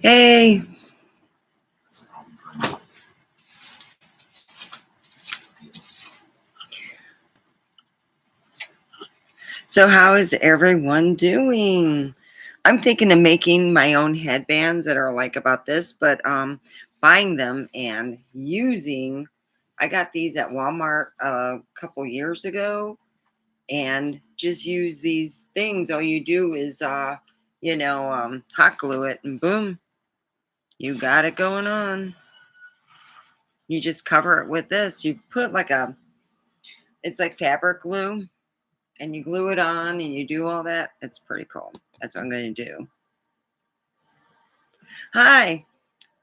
Hey, so how is everyone doing? I'm thinking of making my own headbands that are like about this, but buying them and using. I got these at Walmart a couple years ago, and just use these things. All you do is, hot glue it, and boom, you got it going on. You just cover it with this. You put it's like fabric glue, and you glue it on and you do all that. It's pretty cool. That's what I'm going to do. Hi,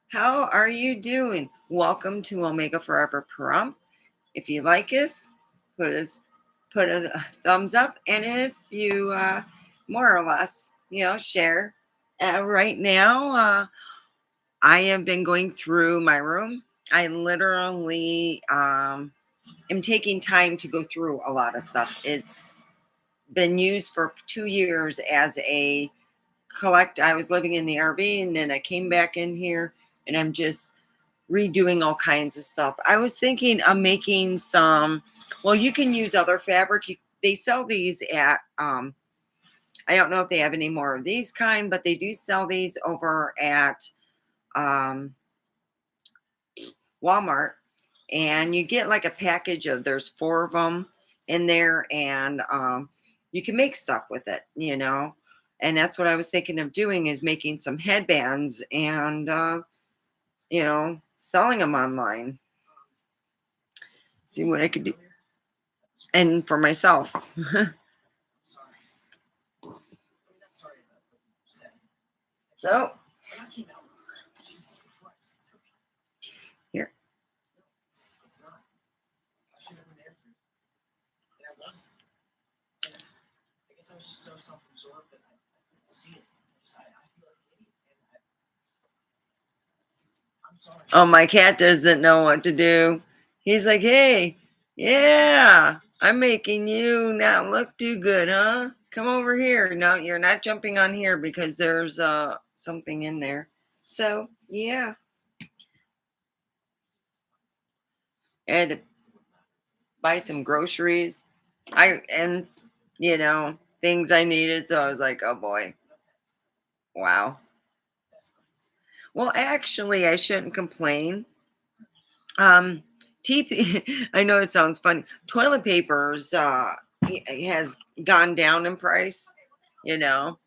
how are you doing? Welcome to Omega Forever Prompt. If you like us, put a thumbs up, and if you more or less, share. Right now, I have been going through my room. I literally am taking time to go through a lot of stuff. It's been used for 2 years as a I was living in the RV, and then I came back in here, and I'm just redoing all kinds of stuff. I was thinking of making some, well, you can use other fabric. They sell these at, I don't know if they have any more of these kind, but they do sell these over at um, Walmart. And you get like a package of, there's 4 of them in there, and you can make stuff with it. And that's what I was thinking of doing, is making some headbands and selling them online. See what I could do, and for myself. So here. Oh, my cat doesn't know what to do. He's like, hey, yeah, I'm making you not look too good, huh? Come over here. No, you're not jumping on here because there's something in there. So yeah, I had to buy some groceries. And things I needed. So I was like, oh boy, wow. Well, actually, I shouldn't complain. Um, TP, I know it sounds funny. Toilet papers has gone down in price. You know,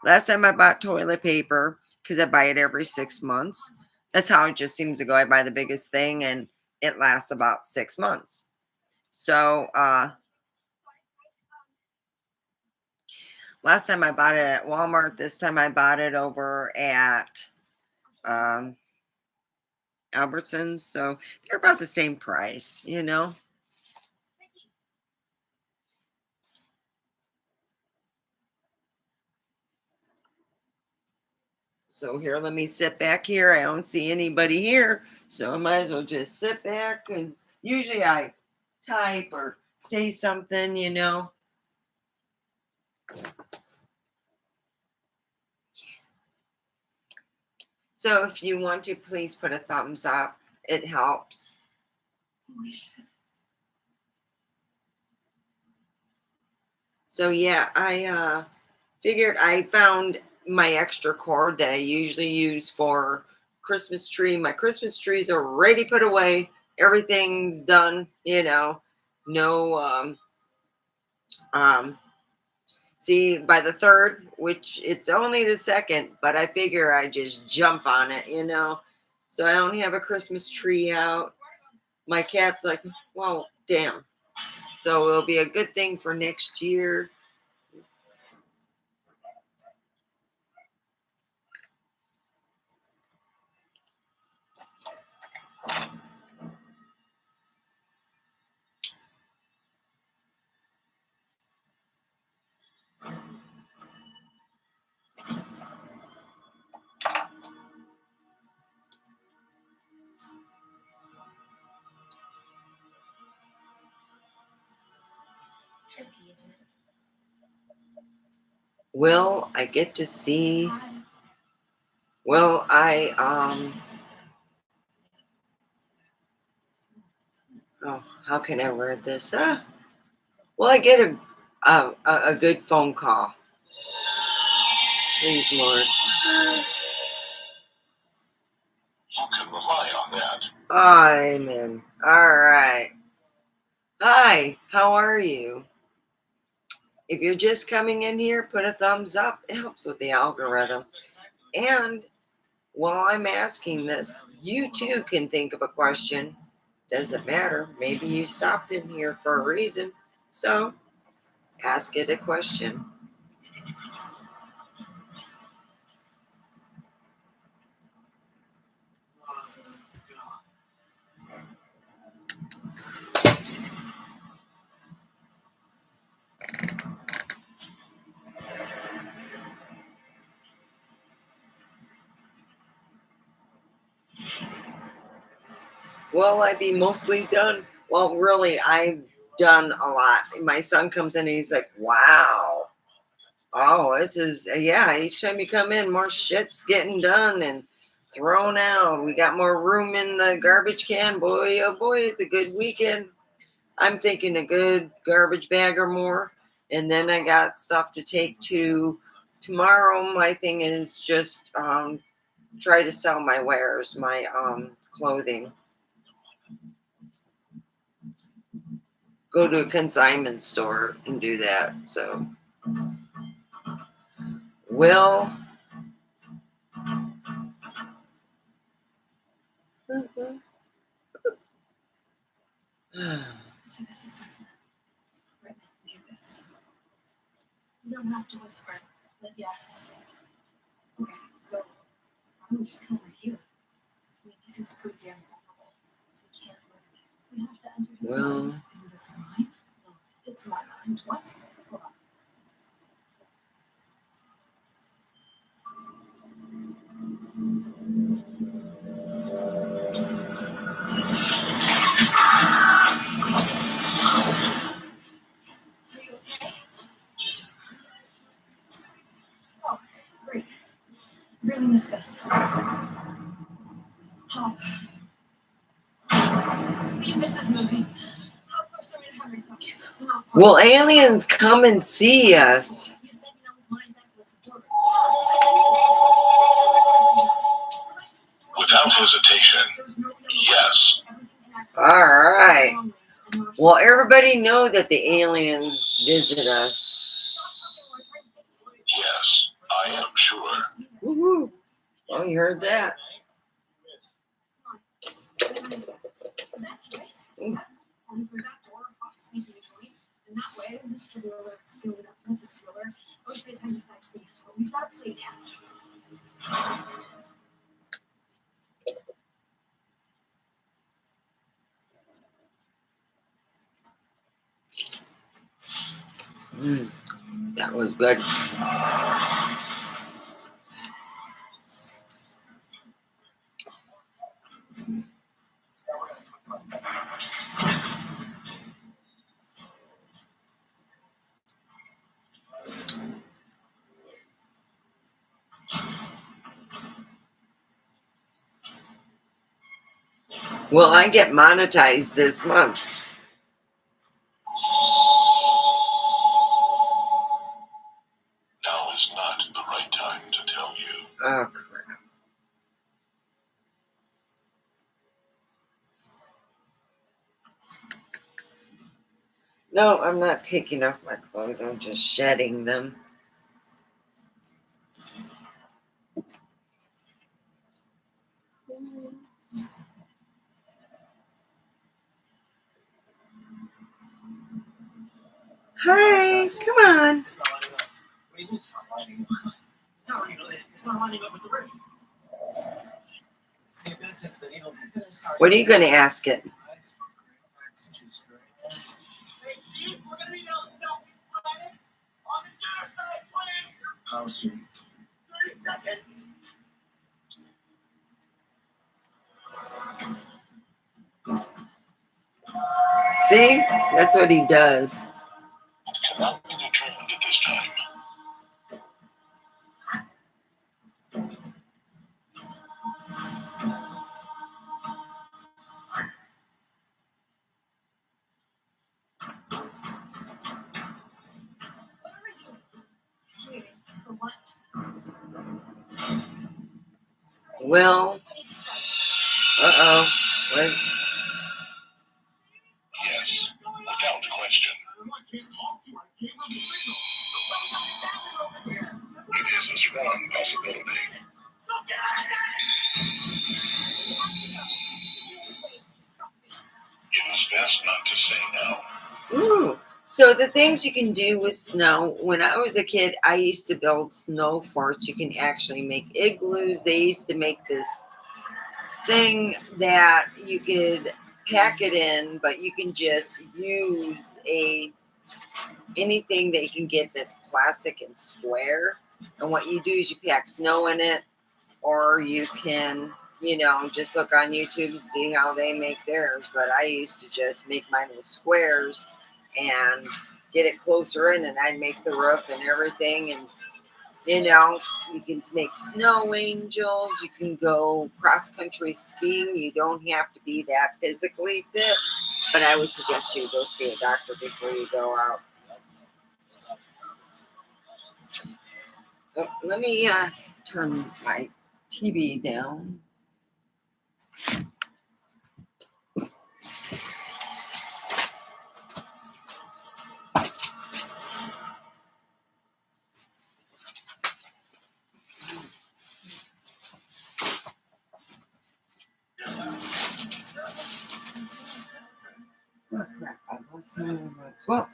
last time I bought toilet paper, because I buy it every 6 months. That's how it just seems to go. I buy the biggest thing, and it lasts about 6 months. So last time I bought it at Walmart. This time I bought it over at um, Albertsons. So they're about the same price. So here, let me sit back here. I don't see anybody here. So I might as well just sit back, because usually I type or say something. So if you want to, please put a thumbs up. It helps. So yeah, I figured I found my extra cord that I usually use for Christmas tree. My Christmas trees are ready put away. Everything's done. No um see, by the third, which it's only the second, but I figure I just jump on it. So I don't have a Christmas tree out. My cat's like, well, damn. So it'll be a good thing for next year. Will I get to see? Oh, how can I word this? Will I get a good phone call? Please, Lord. You can rely on that. Amen. All right. Hi, how are you? If you're just coming in here, put a thumbs up. It helps with the algorithm. And while I'm asking this, you too can think of a question. Doesn't matter. Maybe you stopped in here for a reason. So ask it a question. Will I be mostly done? Well, really, I've done a lot. My son comes in and he's like, wow. Oh, this is, yeah, each time you come in, more shit's getting done and thrown out. We got more room in the garbage can. Boy, oh boy, it's a good weekend. I'm thinking a good garbage bag or more. And then I got stuff to take to tomorrow. My thing is just try to sell my wares, my clothing. Go to a consignment store and do that. So, Will. So this is right. Leave this. You don't have to whisper, but yes. Okay, so I'm gonna just come right here. I mean, he seems pretty damn vulnerable. We can't move it. We have to enter his mind. Isn't this his mind? No, it's my mind. What? Hold on. Are you okay? Oh, great. Really miss this. How? You miss this movie. How close are we to having sex? Will aliens come and see us? You said you know his mind back was dormant. Without hesitation, yes. All right. Well, everybody know that the aliens visit us. Yes, I am sure. Woohoo. Well, you heard that. And that way, Mr. Wheeler is feeling up Mrs. Wheeler. I wish we had time to sightsee, but we've got to play catch. That was good. Will I get monetized this month? Now is not the right time to tell you. Oh, crap. No, I'm not taking off my clothes. I'm just shedding them. Hi, come on. It's not lining up with the roof. What are you going to ask it? Hey, Chief, we're gonna be able to stop these planets on the sheriff's side, please. How soon? 30 seconds. See? That's what he does. cannot be determined at this time. Waiting for what? Well, I need to start. uh-oh. Was Yes, without question. It is a strong possibility. It is best not to say now. Ooh. So the things you can do with snow. When I was a kid, I used to build snow forts. You can actually make igloos. They used to make this thing that you could pack it in, but you can just use anything that you can get that's plastic and square. And what you do is you pack snow in it, or you can, just look on YouTube and see how they make theirs. But I used to just make mine with squares and get it closer in, and I'd make the roof and everything. And you can make snow angels. You can go cross country skiing. You don't have to be that physically fit, but I would suggest you go see a doctor before you go out. Oh, let me turn my TV down. Oh, crap. I lost my remote. Well,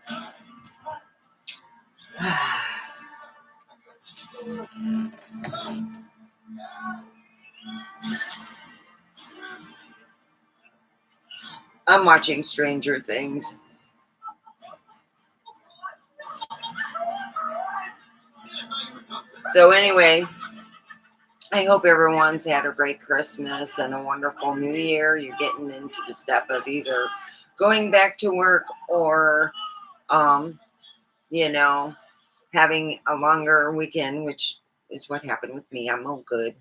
I'm watching Stranger Things. So anyway, I hope everyone's had a great Christmas and a wonderful New Year. You're getting into the step of either going back to work or, you know, having a longer weekend, which is what happened with me. I'm all good.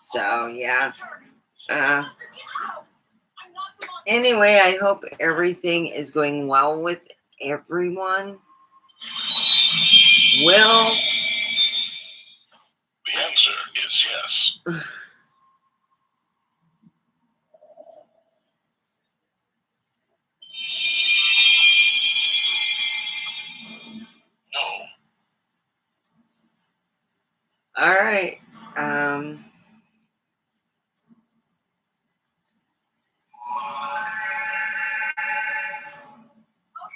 So, yeah. Anyway, I hope everything is going well with everyone. Well, The answer is yes. No. all right.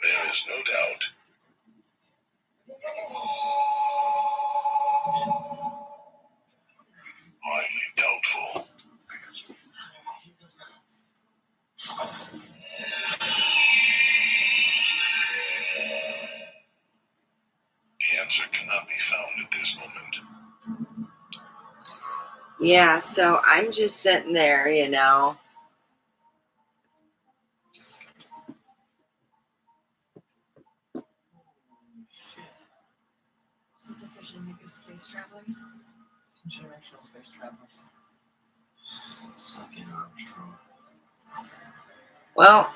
There is no doubt. Highly doubtful. The answer cannot be found at this moment. Yeah, so I'm just sitting there, This is officially make us space travelers. Generational space travelers. Suck in Armstrong. Well,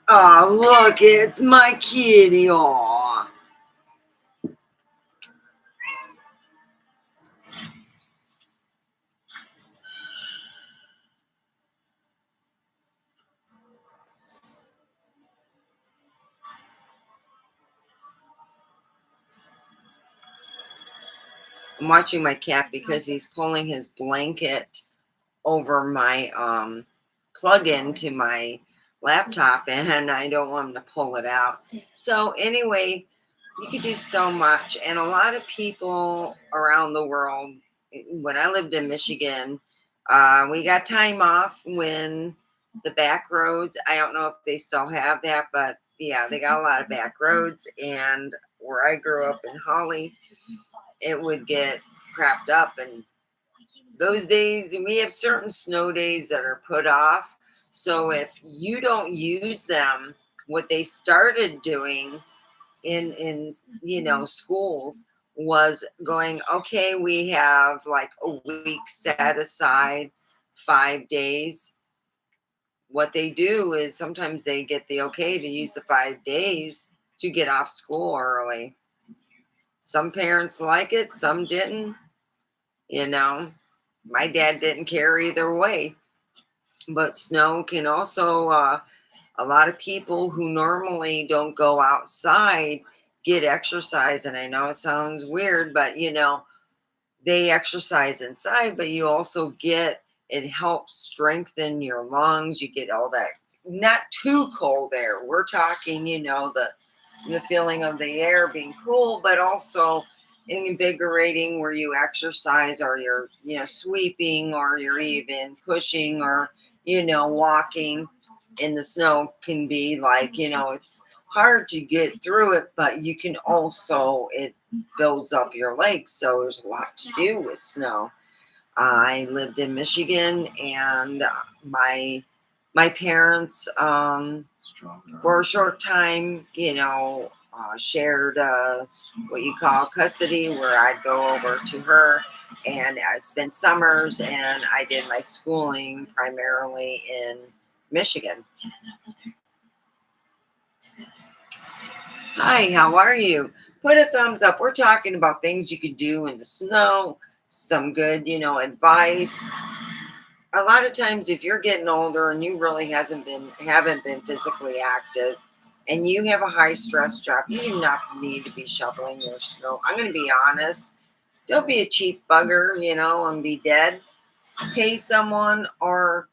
oh, look, it's my kitty. Aw. I'm watching my cat because he's pulling his blanket over my plug-in to my laptop, and I don't want him to pull it out. So anyway, you could do so much, and a lot of people around the world. When I lived in Michigan, we got time off when the back roads. I don't know if they still have that, but yeah, they got a lot of back roads. And where I grew up in Holly, it would get crapped up, and those days we have certain snow days that are put off. So if you don't use them, what they started doing in schools was going, okay, we have like a week set aside, 5 days. What they do is sometimes they get the okay to use the 5 days to get off school early. Some parents like it, some didn't. You know, my dad didn't care either way. But snow can also, a lot of people who normally don't go outside get exercise. And I know it sounds weird, but they exercise inside, but you also get, it helps strengthen your lungs. You get all that, not too cold air. We're talking, the feeling of the air being cool, but also invigorating where you exercise, or you're, sweeping, or you're even pushing, or, walking in the snow can be like, it's hard to get through it, but you can also, it builds up your legs. So there's a lot to do with snow. I lived in Michigan, and my parents, for a short time, shared what you call custody, where I'd go over to her and I'd spend summers, and I did my schooling primarily in Michigan. Hi, how are you? Put a thumbs up. We're talking about things you could do in the snow, some good, advice. A lot of times if you're getting older and you really haven't been physically active, and you have a high stress job, you do not need to be shoveling your snow. I'm going to be honest. Don't be a cheap bugger, and be dead. Pay someone, or,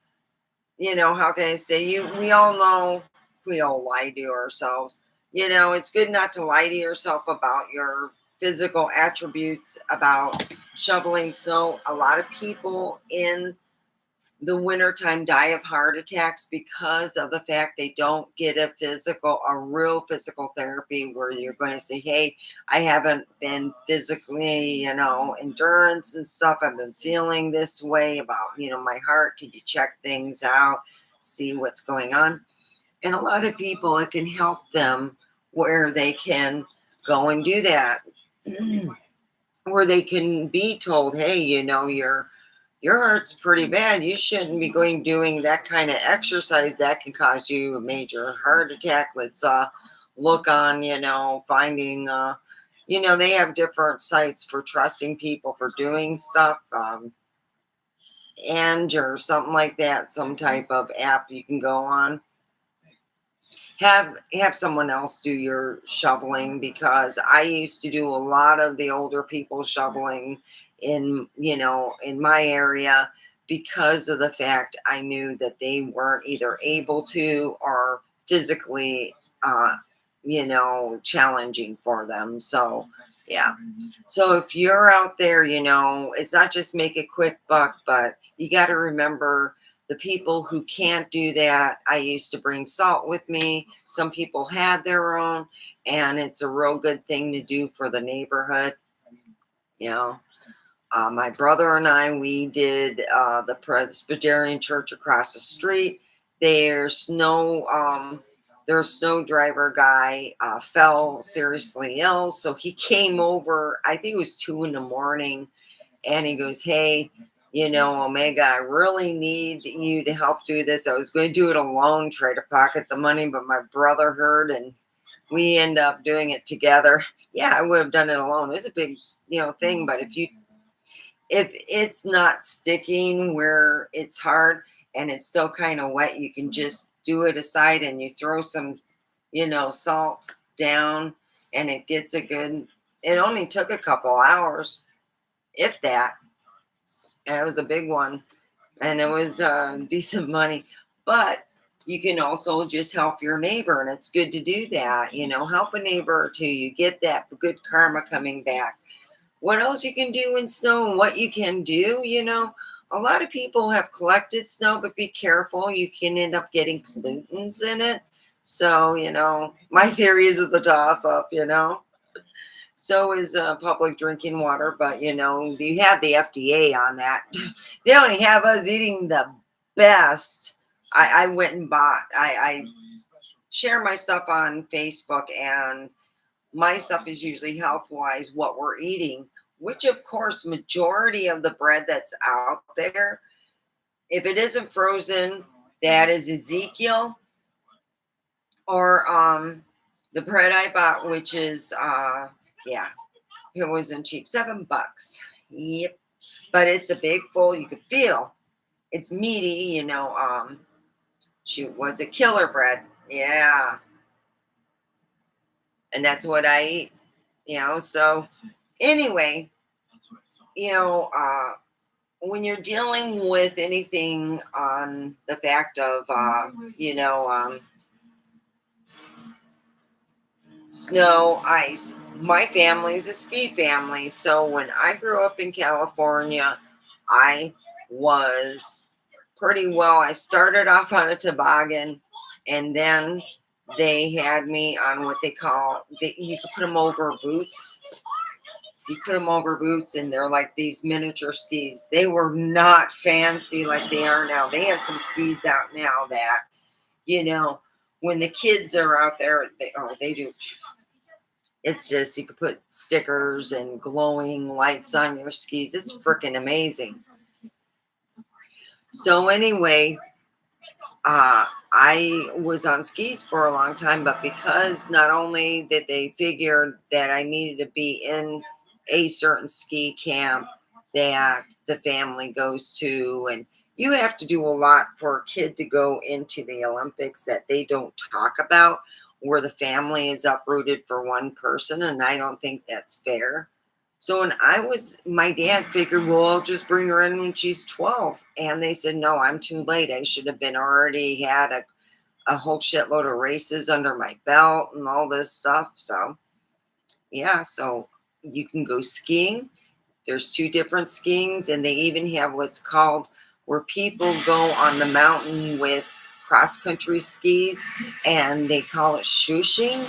how can I say, we all know we all lie to ourselves. It's good not to lie to yourself about your physical attributes, about shoveling snow. A lot of people in the wintertime die of heart attacks because of the fact they don't get a real physical therapy, where you're going to say, hey, I haven't been physically, endurance and stuff. I've been feeling this way about, my heart. Could you check things out, see what's going on? And a lot of people, it can help them where they can go and do that, where they can be told, hey, your heart's pretty bad. You shouldn't be doing that kind of exercise. That can cause you a major heart attack. Let's look on, finding, they have different sites for trusting people for doing stuff. And or something like that, some type of app you can go on. Have someone else do your shoveling, because I used to do a lot of the older people shoveling in my area, because of the fact I knew that they weren't either able to, or physically challenging for them. So yeah. So if you're out there, it's not just make a quick buck, but you got to remember the people who can't do that. I used to bring salt with me. Some people had their own, and it's a real good thing to do for the neighborhood. My brother and I, we did the Presbyterian church across the street. Their snow driver guy fell seriously ill, so he came over. I think it was 2 a.m, and he goes, hey, Omega, I really need you to help do this. I was going to do it alone, try to pocket the money, but my brother heard, and we end up doing it together. Yeah, I would have done it alone. It was a big, thing, but if it's not sticking where it's hard and it's still kind of wet, you can just do it aside, and you throw some, salt down, and it gets it only took a couple hours, if that. It was a big one, and it was decent money. But you can also just help your neighbor, and it's good to do that. Help a neighbor or two. You get that good karma coming back. What else you can do in snow, and what you can do, a lot of people have collected snow, but be careful. You can end up getting pollutants in it. So, my theory is it's a toss up, So is public drinking water, but you have the FDA on that. They only have us eating the best I went and bought, I share my stuff on Facebook, and my stuff is usually health wise what we're eating, which of course majority of the bread that's out there, if it isn't frozen, that is Ezekiel, or the bread I bought, which is yeah, it wasn't cheap, $7. Yep. But it's a big full, you could feel it's meaty, you know. Shoot, what's a killer bread? Yeah. And that's what I eat, you know. So anyway, you know, when you're dealing with anything on the fact of you know, snow, ice, my family is a ski family. So when I grew up in California, I was pretty well. I started off on a toboggan, and then they had me on what they call, you could put them over boots. You put them over boots, and they're like these miniature skis. They were not fancy like they are now. They have some skis out now that, you know, when the kids are out there, they do. It's just, you could put stickers and glowing lights on your skis. It's freaking amazing. So anyway, I was on skis for a long time, but because not only did they figure that I needed to be in a certain ski camp that the family goes to, and you have to do a lot for a kid to go into the Olympics that they don't talk about, where the family is uprooted for one person, and I don't think that's fair. So when my dad figured, well, I'll just bring her in when she's 12. And they said, no, I'm too late. I should have been already had a whole shitload of races under my belt and all this stuff. So, yeah, so you can go skiing. There's 2 different skiings, and they even have what's called where people go on the mountain with cross-country skis, and they call it shushing.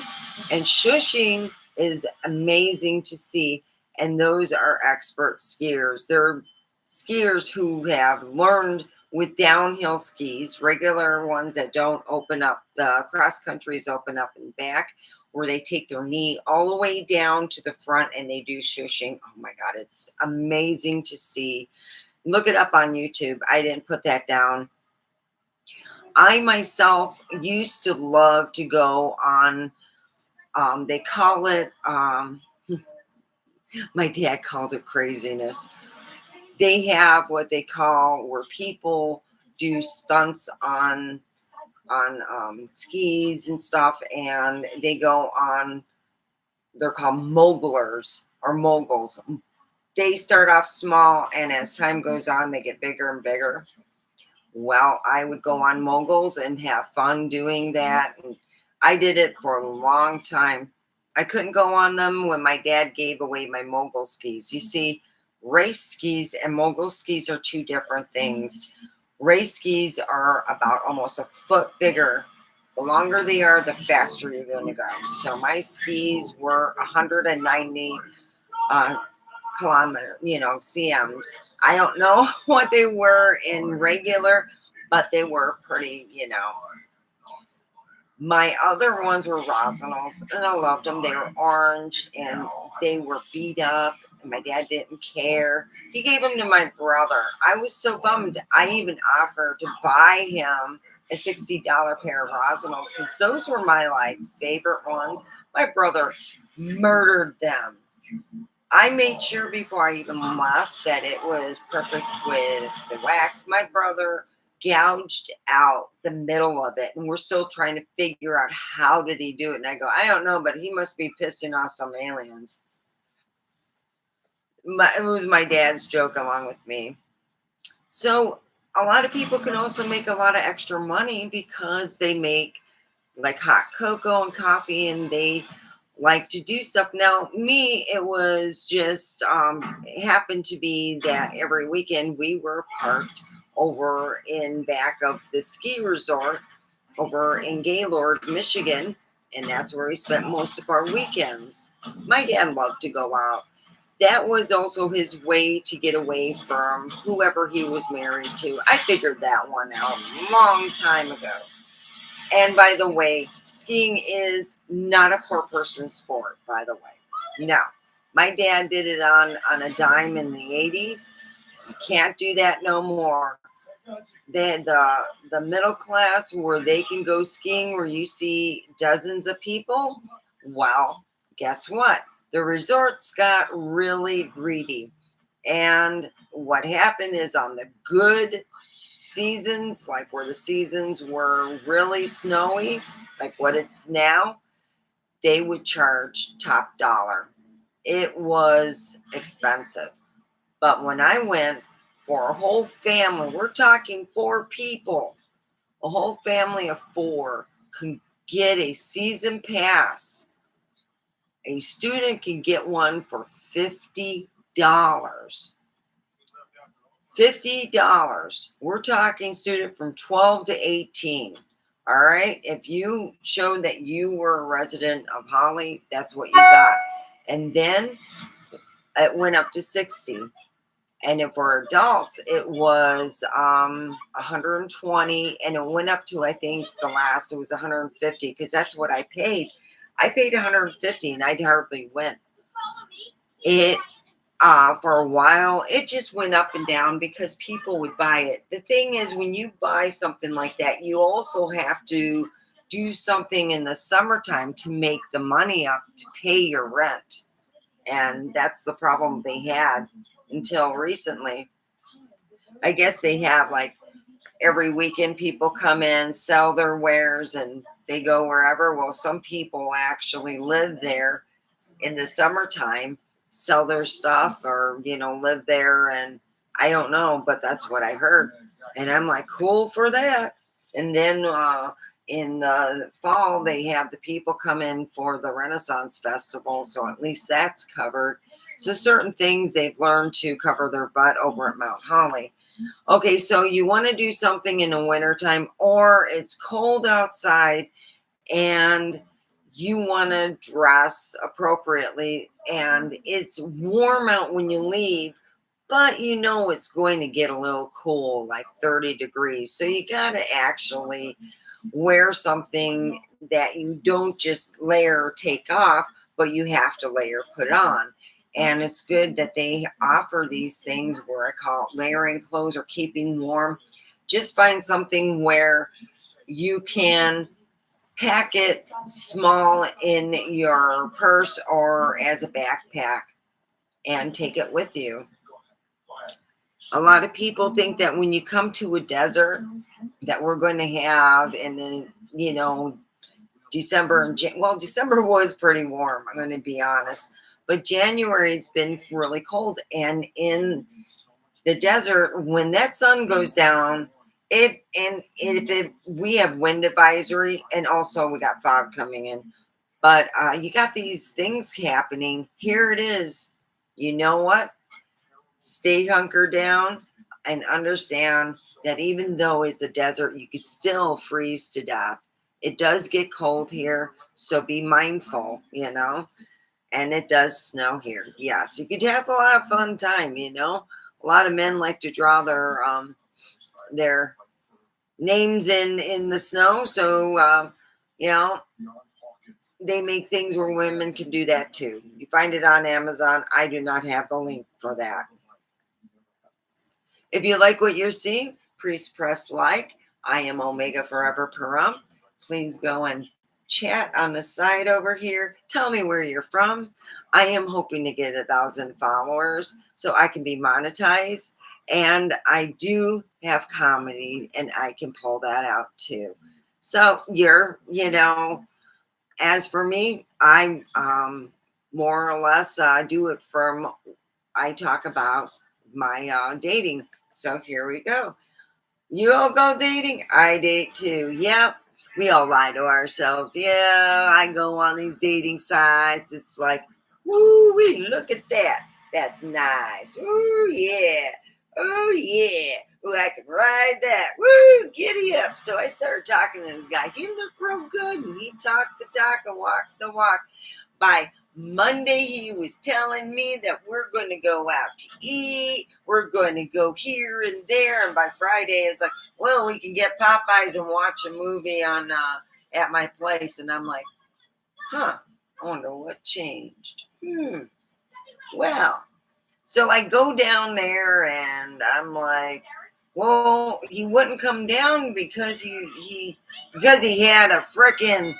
And shushing is amazing to see. And those are expert skiers. They're skiers who have learned with downhill skis, regular ones that don't open up, the cross countries open up and back, where they take their knee all the way down to the front and they do shushing. Oh my God, it's amazing to see. Look it up on YouTube. I didn't put that down. I myself used to love to go on, they call it, my dad called it craziness. They have what they call where people do stunts on skis and stuff, and they go on, they're called mogulers or moguls. They start off small, and as time goes on, they get bigger and bigger. Well, I would go on moguls and have fun doing that. And I did it for a long time. I couldn't go on them when my dad gave away my mogul skis. You see, race skis and mogul skis are 2 different things. Race skis are about almost a foot bigger. The longer they are, the faster you're going to go. So my skis were 190 kilometer, CMs. I don't know what they were in regular, but they were pretty, My other ones were Rosinals, and I loved them. They were orange, and they were beat up, and my dad didn't care. He gave them to my brother. I was so bummed. I even offered to buy him a $60 pair of Rosinals, because those were my favorite ones. My brother murdered them. I made sure before I even left that it was perfect with the wax. My brother gouged out the middle of it, and we're still trying to figure out how did he do it. And I go, I don't know, but he must be pissing off some aliens. It was my dad's joke along with me. So a lot of people can also make a lot of extra money because they make like hot cocoa and coffee, and they like to do stuff. Now, me, it was just it happened to be that every weekend we were parked over in back of the ski resort over in Gaylord, Michigan, and that's where we spent most of our weekends. My dad loved to go out. that was also his way to get away from whoever he was married to. I figured that one out a long time ago. And by the way, skiing is not a poor person's sport, by the way. No. My dad did it on a dime in the 80s. You can't do that no more. The middle class where they can go skiing where you see dozens of people, well, guess what? The resorts got really greedy. And what happened is on the good seasons, like where the seasons were really snowy, like what it's now, they would charge top dollar. It was expensive. But when I went for a whole family, we're talking 4 people, a whole family of 4 can get a season pass. A student can get one for $50. $50. We're talking student from 12 to 18. All right. If you showed that you were a resident of Holly, that's what you got. And then it went up to 60. And if we're adults, it was 120, and it went up to, I think the last it was 150, because that's what I paid. I paid 150 and I hardly went. It for a while, it just went up and down because people would buy it. The thing is, when you buy something like that, you also have to do something in the summertime to make the money up to pay your rent. And that's the problem they had until recently. I guess they have like every weekend people come in, sell their wares, and they go wherever. Well, some people actually live there in the summertime, sell their stuff, or live there. And I don't know, but that's what I heard. And I'm like, cool for that. And then in the fall, they have the people come in for the Renaissance Festival, so at least that's covered. So certain things they've learned to cover their butt over at Mount Holly. Okay, so you want to do something in the wintertime, or it's cold outside and you want to dress appropriately, and it's warm out when you leave, but it's going to get a little cool, like 30 degrees. So you got to actually wear something that you don't just layer or take off, but you have to layer, put on. And it's good that they offer these things where I call it layering clothes or keeping warm. Just find something where you can pack it small in your purse or as a backpack and take it with you. A lot of people think that when you come to a desert that we're going to have in December and December was pretty warm, I'm going to be honest. But January, it's been really cold. And in the desert, when that sun goes down, we have wind advisory, and also we got fog coming in. But you got these things happening. Here it is. You know what? Stay hunkered down and understand that even though it's a desert, you can still freeze to death. It does get cold here, so be mindful, And it does snow here. Yes, you could have a lot of fun time, A lot of men like to draw their names in the snow. So, they make things where women can do that too. You find it on Amazon. I do not have the link for that. If you like what you're seeing, please press like. I am Omega Forever Pahrump. Please go and chat on the side over here. Tell me where you're from. I am hoping to get 1,000 followers so I can be monetized. And I do have comedy, and I can pull that out too. So as for me, I more or less do it I talk about my dating. So here we go. You all go dating, I date too. Yep. We all lie to ourselves. Yeah, I go on these dating sites. It's like, woo, look at that. That's nice. Ooh, yeah. Oh, yeah. Ooh, I can ride that. Woo, giddy up. So I started talking to this guy. He looked real good, and he talked the talk and walked the walk. By Monday, he was telling me that we're going to go out to eat. We're going to go here and there. And by Friday, it's like, well, we can get Popeyes and watch a movie on at my place. And I'm like, huh, I wonder what changed. Well, so I go down there and I'm like, well, he wouldn't come down because he had a frickin'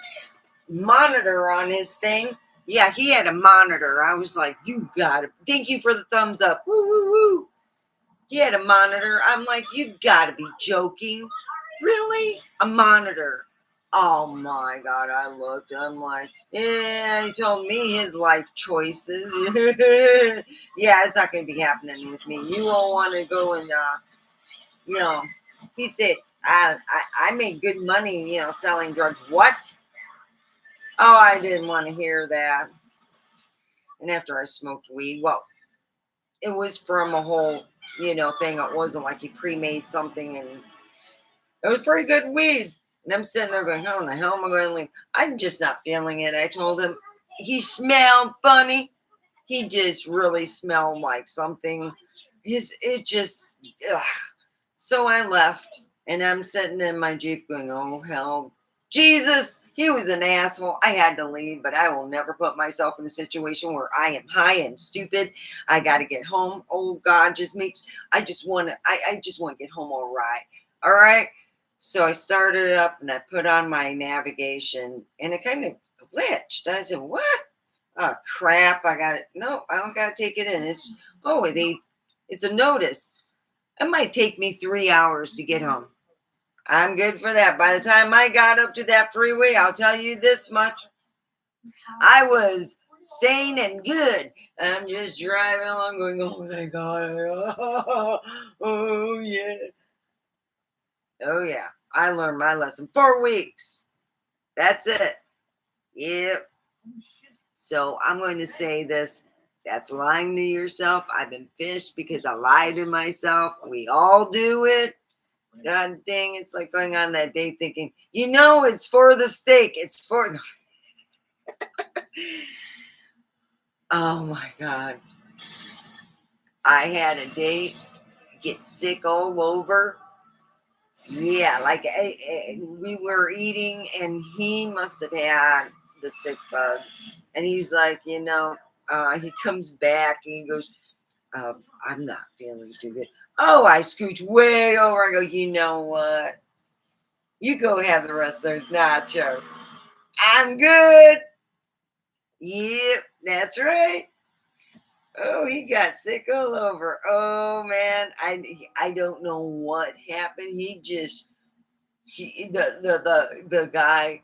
monitor on his thing. Yeah, he had a monitor. I was like, you got it. Thank you for the thumbs up. Woo, woo, woo. He had a monitor. I'm like, you gotta be joking. Really? A monitor. Oh my God, I looked. I'm like, yeah, he told me his life choices. Yeah, it's not going to be happening with me. You won't want to go and, he said, I made good money, selling drugs. What? Oh, I didn't want to hear that. And after I smoked weed, well, it was from a whole, thing. It wasn't like he pre-made something, and it was pretty good weed. And I'm sitting there going, how in the hell am I going to leave? I'm just not feeling it. I told him he smelled funny. He just really smelled like something. It just, ugh. So I left, and I'm sitting in my Jeep going, oh, hell, Jesus, he was an asshole. I had to leave, but I will never put myself in a situation where I am high and stupid. I got to get home. Oh, God, I just want to get home all right. All right. So I started it up and I put on my navigation and it kind of glitched. I said, what? Oh, crap. I got it. No, I don't got to take it in. It's a notice. It might take me 3 hours to get home. I'm good for that. By the time I got up to that freeway, I'll tell you this much. I was sane and good. I'm just driving along going, oh, thank God. Oh, yeah. Oh, yeah. I learned my lesson. 4 weeks. That's it. Yep. So I'm going to say this. That's lying to yourself. I've been fished because I lie to myself. We all do it. God dang, it's like going on that date thinking, it's for the steak. It's for. Oh my God. I had a date get sick all over. Yeah, like we were eating and he must have had the sick bug. And he's like, he comes back and he goes, I'm not feeling too good. Oh, I scooch way over. I go, you know what? You go have the rest of those nachos. I'm good. Yep, that's right. Oh, he got sick all over. Oh man, I don't know what happened. The guy.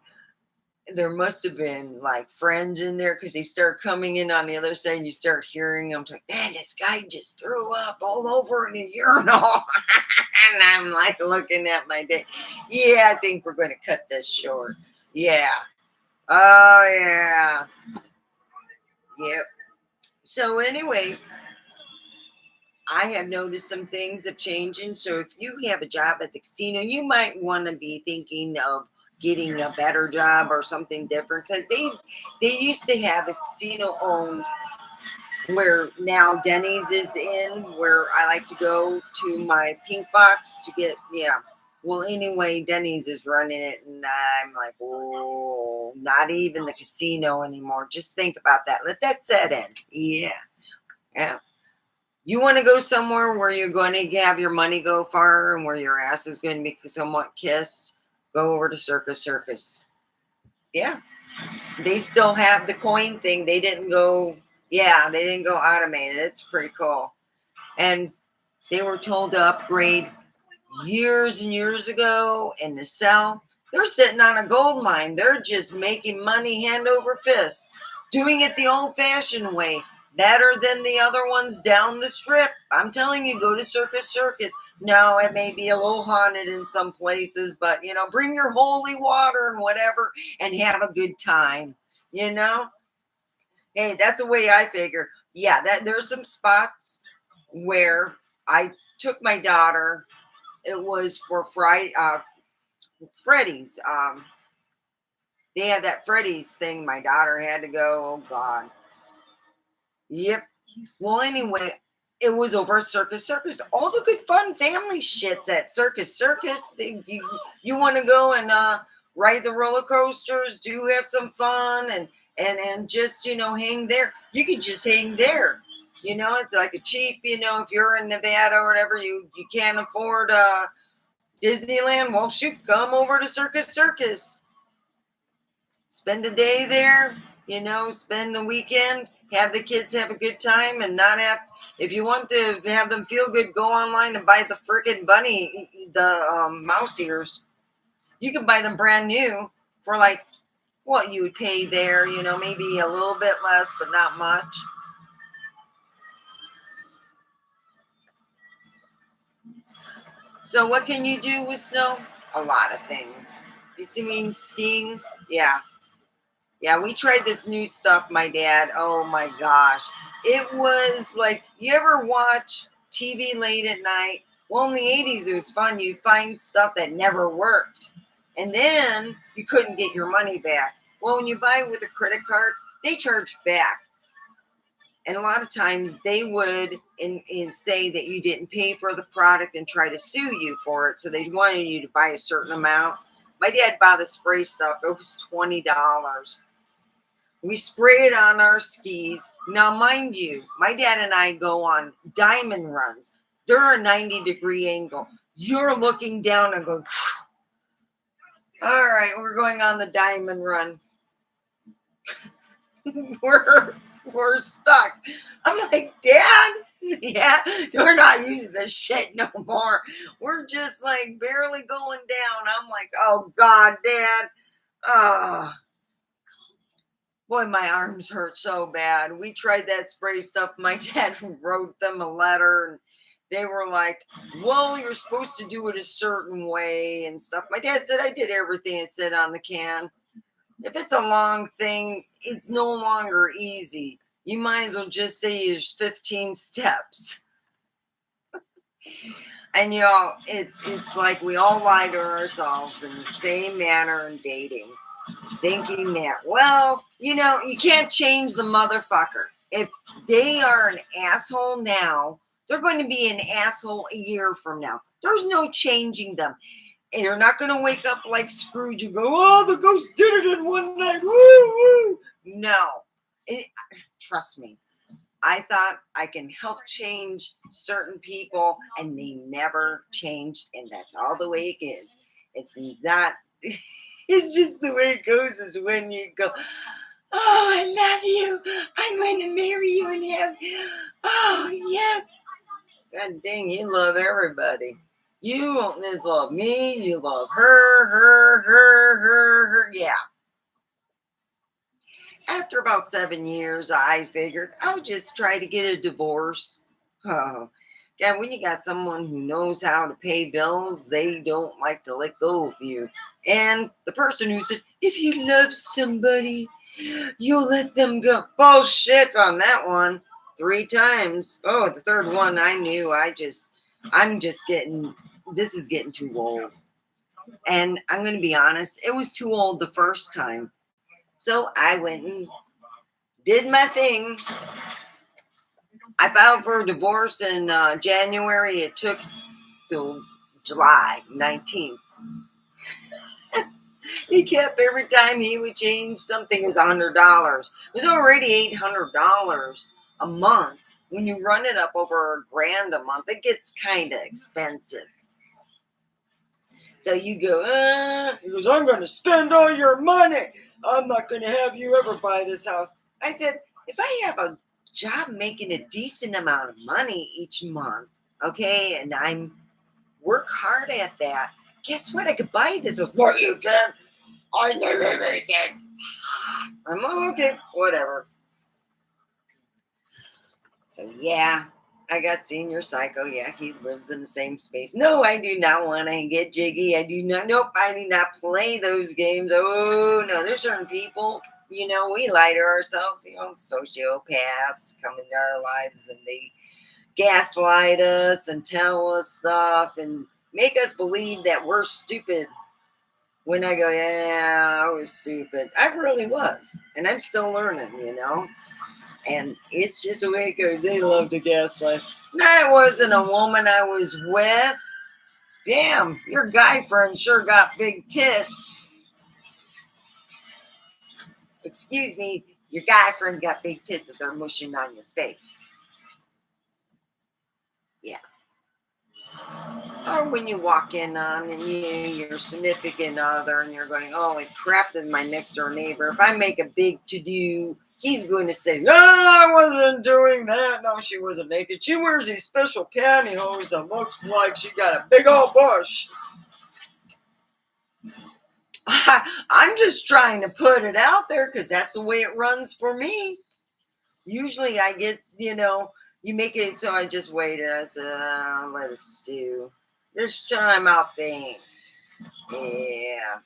There must have been like friends in there because they start coming in on the other side and you start hearing them like, man, this guy just threw up all over in the urinal. And I'm like looking at my day. Yeah, I think we're going to cut this short. Yeah. Oh, yeah. Yep. So anyway, I have noticed some things have changing. So if you have a job at the casino, you might want to be thinking of getting a better job or something different because they used to have a casino owned where now Denny's is in, where I like to go to my pink box to get, yeah. Well, anyway, Denny's is running it, and I'm like, oh, not even the casino anymore. Just think about that. Let that set in. Yeah. Yeah. You want to go somewhere where you're going to have your money go far and where your ass is going to be somewhat kissed? Go over to Circus Circus. Yeah. They still have the coin thing. They didn't go automated. It's pretty cool. And they were told to upgrade years and years ago and to sell. They're sitting on a gold mine. They're just making money hand over fist, doing it the old-fashioned way. Better than the other ones down the strip. I'm telling you, go to Circus Circus. No, it may be a little haunted in some places, but, bring your holy water and whatever and have a good time, Hey, that's the way I figure. Yeah, there's some spots where I took my daughter. It was for Freddy's. They had that Freddy's thing. My daughter had to go. Oh, God. Yep. Well, anyway, it was over at Circus Circus. All the good fun family shits at Circus Circus. You want to go and ride the roller coasters, do have some fun, and just hang there. You could just hang there. It's like a cheap. If you're in Nevada or whatever, you can't afford Disneyland. Well, shoot, come over to Circus Circus. Spend a day there. Spend the weekend, have the kids have a good time, and not have, if you want to have them feel good, go online and buy the freaking bunny, the mouse ears. You can buy them brand new for like what you would pay there, maybe a little bit less, but not much. So what can you do with snow? A lot of things. You mean skiing? Yeah. Yeah, we tried this new stuff, my dad. Oh my gosh. It was like, you ever watch TV late at night? Well, in the 80s, it was fun. You'd find stuff that never worked. And then you couldn't get your money back. Well, when you buy with a credit card, they charge back. And a lot of times they would say that you didn't pay for the product and try to sue you for it. So they wanted you to buy a certain amount. My dad bought the spray stuff. It was $20. We spray it on our skis. Now, mind you, my dad and I go on diamond runs. They're a 90-degree angle. You're looking down and going, all right, we're going on the diamond run. we're stuck. I'm like, Dad, yeah, we're not using this shit no more. We're just like barely going down. I'm like, oh God, Dad. Boy, my arms hurt so bad. We tried that spray stuff. My dad wrote them a letter, and they were like, well, you're supposed to do it a certain way and stuff. My dad said I did everything it said on the can. If it's a long thing, it's no longer easy. You might as well just say there's 15 steps. And it's like we all lie to ourselves in the same manner in dating. Thinking that, well, you can't change the motherfucker. If they are an asshole now, they're going to be an asshole a year from now. There's no changing them. And they're not going to wake up like Scrooge and go, oh, the ghost did it in one night. Woo, woo. No. Trust me. I thought I can help change certain people, and they never changed. And that's all the way it is. It's not... It's just the way it goes is when you go, oh, I love you. I'm going to marry you and have, oh, yes. God dang, you love everybody. You won't just love me. You love her. Yeah. After about 7 years, I figured I would just try to get a divorce. Oh, yeah, when you got someone who knows how to pay bills, they don't like to let go of you. And the person who said, if you love somebody, you'll let them go. Bullshit on that one 3 times. Oh, the third one, I knew. This is getting too old. And I'm going to be honest, it was too old the first time. So I went and did my thing. I filed for a divorce in January. It took till July 19th. He kept, every time he would change something, it was $100. It was already $800 a month. When you run it up over $1,000 a month, it gets kind of expensive. So you go, he goes, I'm going to spend all your money. I'm not going to have you ever buy this house. I said, if I have a job making a decent amount of money each month, okay, and I'm work hard at that, guess what? I could buy this. What, you can? I know everything. I'm like, okay, whatever. So yeah, I got Senior Psycho. Yeah, he lives in the same space. No, I do not want to get jiggy. I do not play those games. Oh no, there's certain people, we lie to ourselves, sociopaths come into our lives and they gaslight us and tell us stuff and make us believe that we're stupid when I go, yeah, I was stupid. I really was. And I'm still learning, And it's just the way it goes. They love to gaslight. No, it wasn't a woman I was with. Damn, your guy friend sure got big tits. Excuse me, your guy friend's got big tits that they're mushing on your face. Yeah. Or when you walk in on and your significant other and you're going, holy crap, this is my next door neighbor. If I make a big to-do, he's going to say, no, I wasn't doing that. No, she wasn't naked. She wears these special pantyhose that looks like she got a big old bush. I'm just trying to put it out there because that's the way it runs for me. Usually I get, you make it so I just waited. I said, let it stew. This time I'll think. Yeah.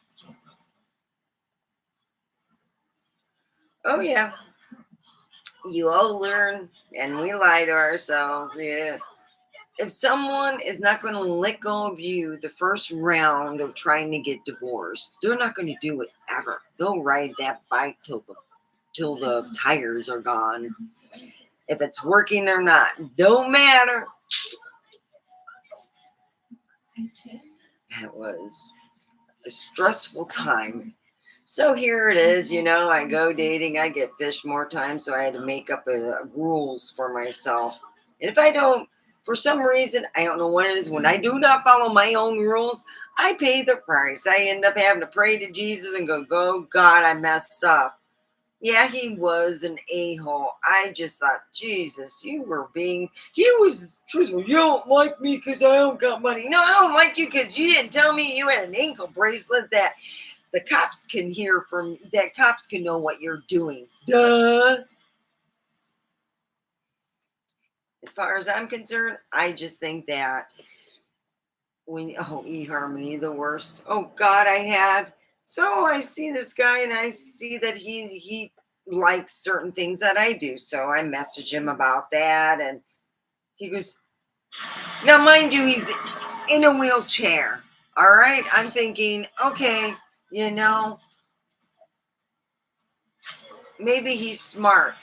Oh, yeah. You all learn and we lie to ourselves. Yeah. If someone is not going to let go of you the first round of trying to get divorced, they're not going to do it ever. They'll ride that bike till the tires are gone. If it's working or not, don't matter. It was a stressful time. So here it is, I go dating, I get fished more times, so I had to make up rules for myself. And if I don't, for some reason, I don't know what it is, when I do not follow my own rules, I pay the price. I end up having to pray to Jesus and go, God, I messed up. Yeah, he was an a-hole. I just thought, Jesus, he was truthful. You don't like me because I don't got money. No, I don't like you because you didn't tell me you had an ankle bracelet that the cops can cops can know what you're doing. Duh. As far as I'm concerned, I just think that eHarmony, the worst. Oh God, so I see this guy and I see that he likes certain things that I do. So I message him about that and he goes, now mind you, he's in a wheelchair. All right. I'm thinking, okay, maybe he's smart.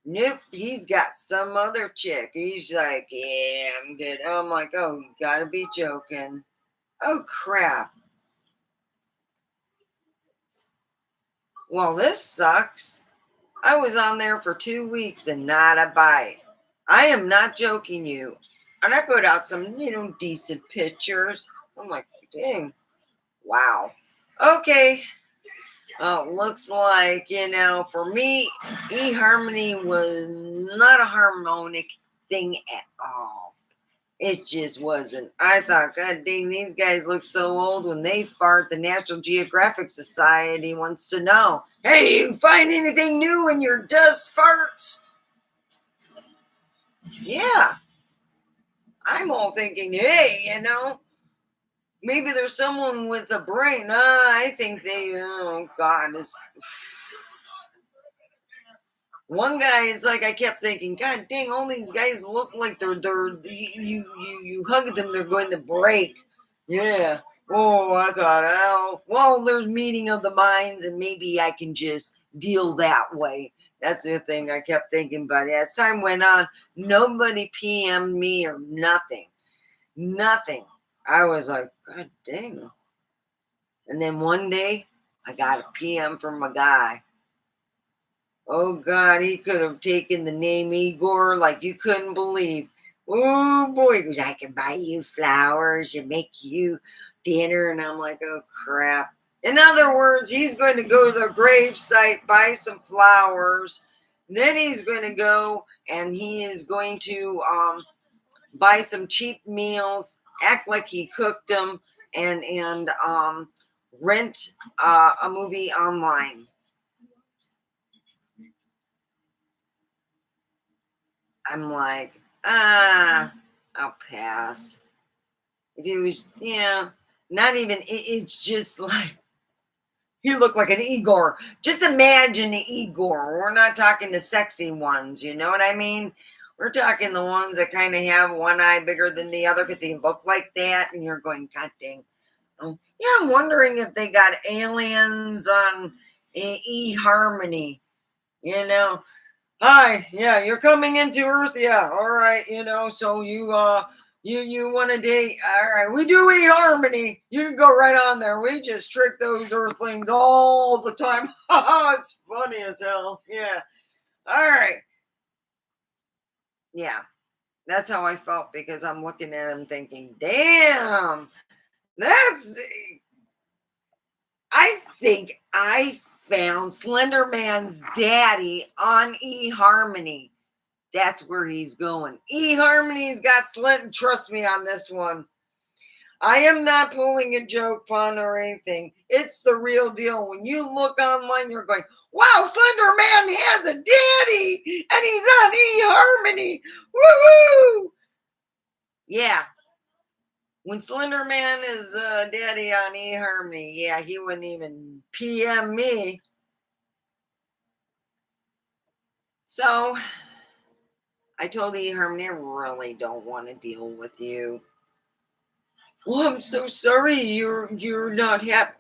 Nope, he's got some other chick. He's like, yeah, I'm good. I'm like, oh, you gotta be joking. Oh, crap. Well, this sucks. I was on there for 2 weeks and not a bite. I am not joking you. And I put out some, decent pictures. I'm like, dang. Wow. Okay. Looks like, for me, eHarmony was not a harmonic thing at all. It just wasn't. I thought, God dang, these guys look so old when they fart. The National Geographic Society wants to know, hey, you find anything new in your dust farts? Yeah. I'm all thinking, hey, maybe there's someone with a brain. I think oh, God, one guy is like, I kept thinking, God dang, all these guys look like you hug them, they're going to break. Yeah. Oh, I thought, well, there's meeting of the minds, and maybe I can just deal that way. That's the thing I kept thinking. But as time went on, nobody PM'd me or nothing. Nothing. I was like, God dang. And then one day, I got a PM from a guy. Oh, God, he could have taken the name Igor like you couldn't believe. Oh, boy, he goes, I can buy you flowers and make you dinner. And I'm like, oh, crap. In other words, he's going to go to the grave site, buy some flowers. Then he's going to go and he is going to buy some cheap meals, act like he cooked them, and rent a movie online. I'm like, I'll pass. If he was, not even, it's just like, he looked like an Igor. Just imagine the Igor. We're not talking the sexy ones, you know what I mean? We're talking the ones that kind of have one eye bigger than the other because he looked like that. And you're going, God dang. Oh, yeah, I'm wondering if they got aliens on eHarmony. You know, hi, yeah, you're coming into Earth, yeah. All right, so you want to date? All right, we do eHarmony. You can go right on there. We just trick those Earthlings all the time. It's funny as hell. Yeah. All right. Yeah, that's how I felt because I'm looking at him thinking, damn, that's I think I found Slender Man's daddy on eHarmony. That's where he's going. eHarmony's got Slender. Trust me on this one. I am not pulling a joke pun or anything. It's the real deal. When you look online, you're going, wow, Slender Man has a daddy and he's on eHarmony. Woohoo! Yeah. When Slender Man is daddy on eHarmony, yeah, he wouldn't even PM me. So I told eHarmony, I really don't want to deal with you. Well, I'm so sorry. You're not happy.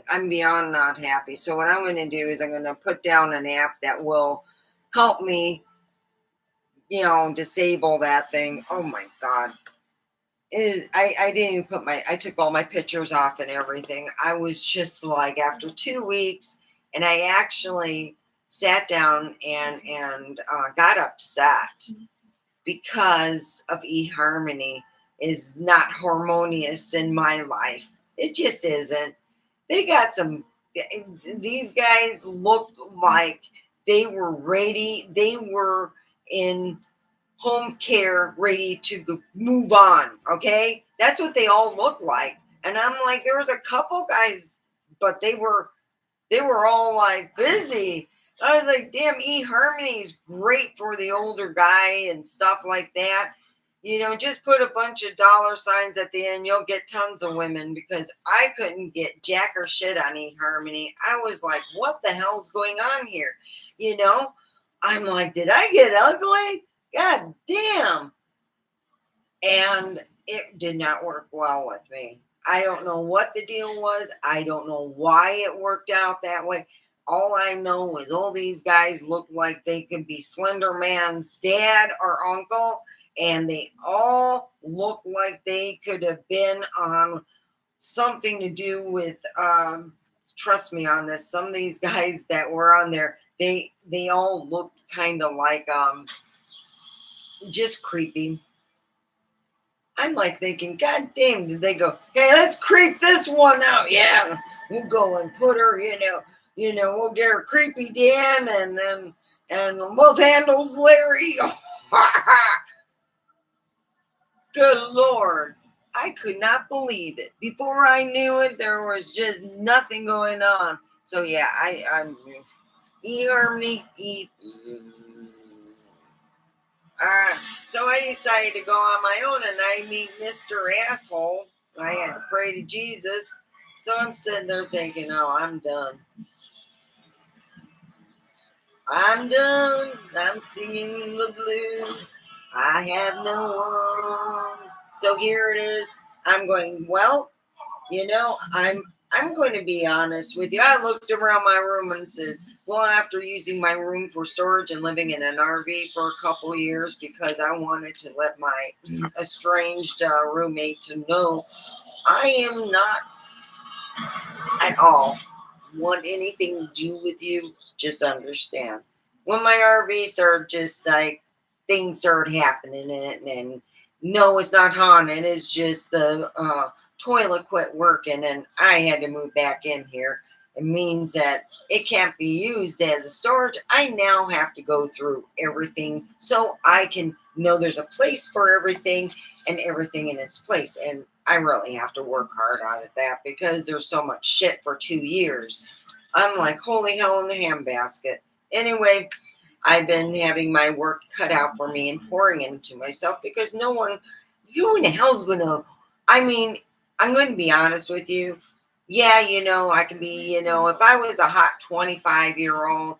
I'm beyond not happy. So what I'm going to do is I'm going to put down an app that will help me, disable that thing. Oh my God. I didn't even I took all my pictures off and everything. I was just like, after 2 weeks, and I actually sat down and got upset because of eHarmony is not harmonious in my life. It just isn't. They got these guys looked like they were ready. They were in home care, ready to move on. Okay. That's what they all look like. And I'm like, there was a couple guys, but they were all like busy. I was like, damn, eHarmony is great for the older guy and stuff like that. Just put a bunch of $signs at the end. You'll get tons of women because I couldn't get jack or shit on eHarmony. I was like, what the hell's going on here? I'm like, did I get ugly? God damn. And it did not work well with me. I don't know what the deal was. I don't know why it worked out that way. All I know is all these guys look like they could be Slender Man's dad or uncle, and they all look like they could have been on something to do with, trust me on this, some of these guys that were on there, they all looked kind of like just creepy. I'm like thinking, God damn, did they go, hey, let's creep this one out. Yeah, we'll go and put her, we'll get her creepy Dan and love handles Larry. Good Lord. I could not believe it. Before I knew it, there was just nothing going on. So yeah, I'm eHarmony, so I decided to go on my own, and I meet Mr. Asshole. I had to pray to Jesus. So I'm sitting there thinking, oh, I'm done. I'm done. I'm singing the blues. I have no one. So here it is. I'm going, well, I'm going to be honest with you. I looked around my room and said, well, after using my room for storage and living in an RV for a couple of years because I wanted to let my estranged roommate to know I am not at all want anything to do with you. Just understand. When my RV started just like things started happening in it, and no, it's not haunted. It's just the toilet quit working and I had to move back in here. It means that it can't be used as a storage. I now have to go through everything so I can know there's a place for everything and everything in its place. And I really have to work hard on it that because there's so much shit for 2 years. I'm like, holy hell in the handbasket. Anyway, I've been having my work cut out for me and pouring into myself because no one, who in the hell's going to, I'm going to be honest with you. Yeah, I can be, if I was a hot 25-year-old,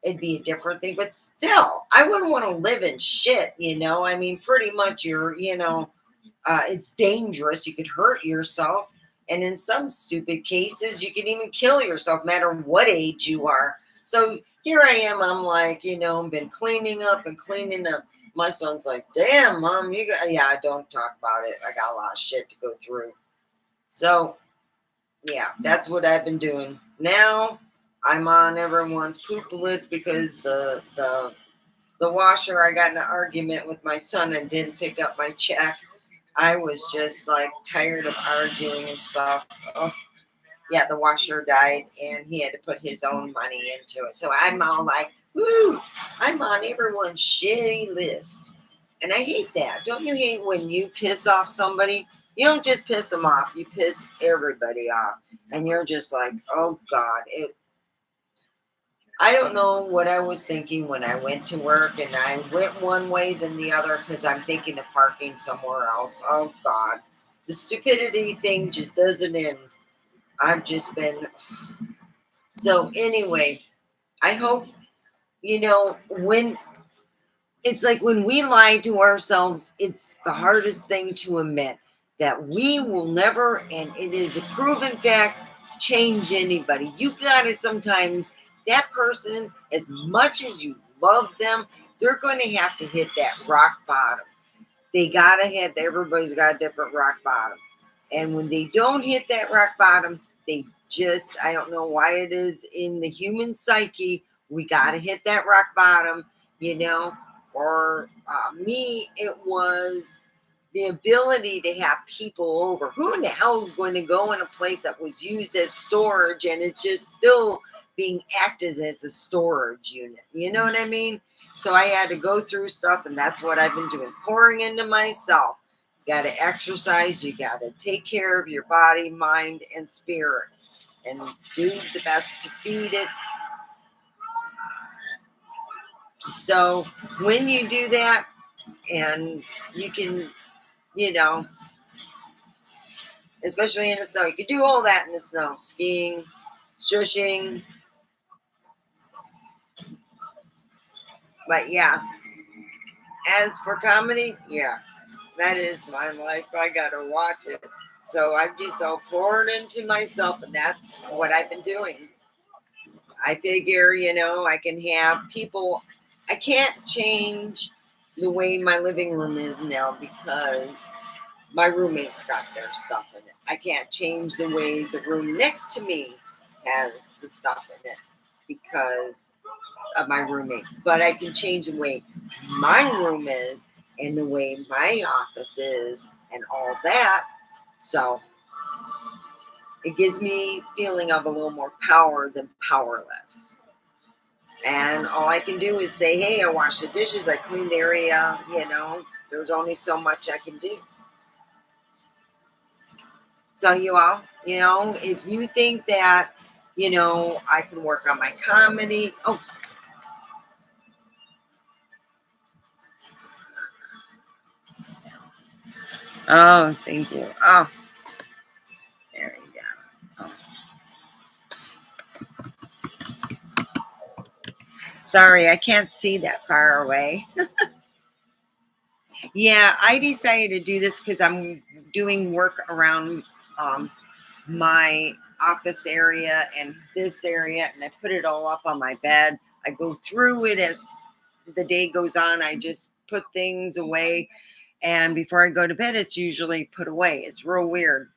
it'd be a different thing. But still, I wouldn't want to live in shit, pretty much it's dangerous. You could hurt yourself. And in some stupid cases, you can even kill yourself, no matter what age you are. So here I am. I'm like, been cleaning up and cleaning up. My son's like, damn, Mom, yeah, don't talk about it. I got a lot of shit to go through. So, yeah, that's what I've been doing. Now I'm on everyone's poop list because the washer, I got in an argument with my son and didn't pick up my check. I was just like tired of arguing and stuff. Oh, yeah, the washer died and he had to put his own money into it. So I'm all like, woo, I'm on everyone's shitty list. And I hate that. Don't you hate when you piss off somebody? You don't just piss them off, you piss everybody off. And you're just like, oh God, I don't know what I was thinking when I went to work and I went one way than the other because I'm thinking of parking somewhere else. Oh God, the stupidity thing just doesn't end. I've just been. So anyway, I hope, when it's like when we lie to ourselves, it's the hardest thing to admit that we will never, and it is a proven fact, change anybody. You got to sometimes, that person, as much as you love them, they're going to have to hit that rock bottom. They got to hit, everybody's got a different rock bottom. And when they don't hit that rock bottom, they just, I don't know why it is in the human psyche, we got to hit that rock bottom, For me, it was the ability to have people over. Who in the hell is going to go in a place that was used as storage and it's just still being acted as a storage unit? You know what I mean? So I had to go through stuff, and that's what I've been doing, pouring into myself. You got to exercise. You got to take care of your body, mind, and spirit, and do the best to feed it. So when you do that, and you can, especially in the snow, you can do all that in the snow, skiing, shushing. But yeah, as for comedy, yeah, that is my life. I got to watch it. So I'm just all poured into myself, and that's what I've been doing. I figure, I can have people. I can't change the way my living room is now because my roommate's got their stuff in it. I can't change the way the room next to me has the stuff in it because of my roommate. But I can change the way my room is and the way my office is and all that. So it gives me feeling of a little more power than powerless. And all I can do is say, hey, I washed the dishes, I cleaned the area, there's only so much I can do. So you all, if you think that, I can work on my comedy. Oh, thank you. Oh, there you go. Oh. Sorry, I can't see that far away. Yeah, I decided to do this because I'm doing work around my office area and this area, and I put it all up on my bed. I go through it as the day goes on. I just put things away, and before I go to bed, it's usually put away. It's real weird.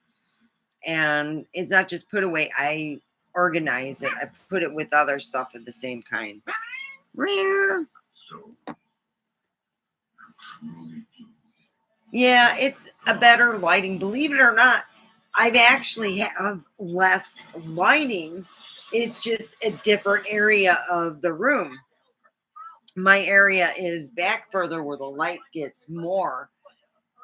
And it's not just put away, I organize it. I put it with other stuff of the same kind. Rare. Yeah, it's a better lighting. Believe it or not, I've actually have less lighting. It's just a different area of the room. My area is back further where the light gets more,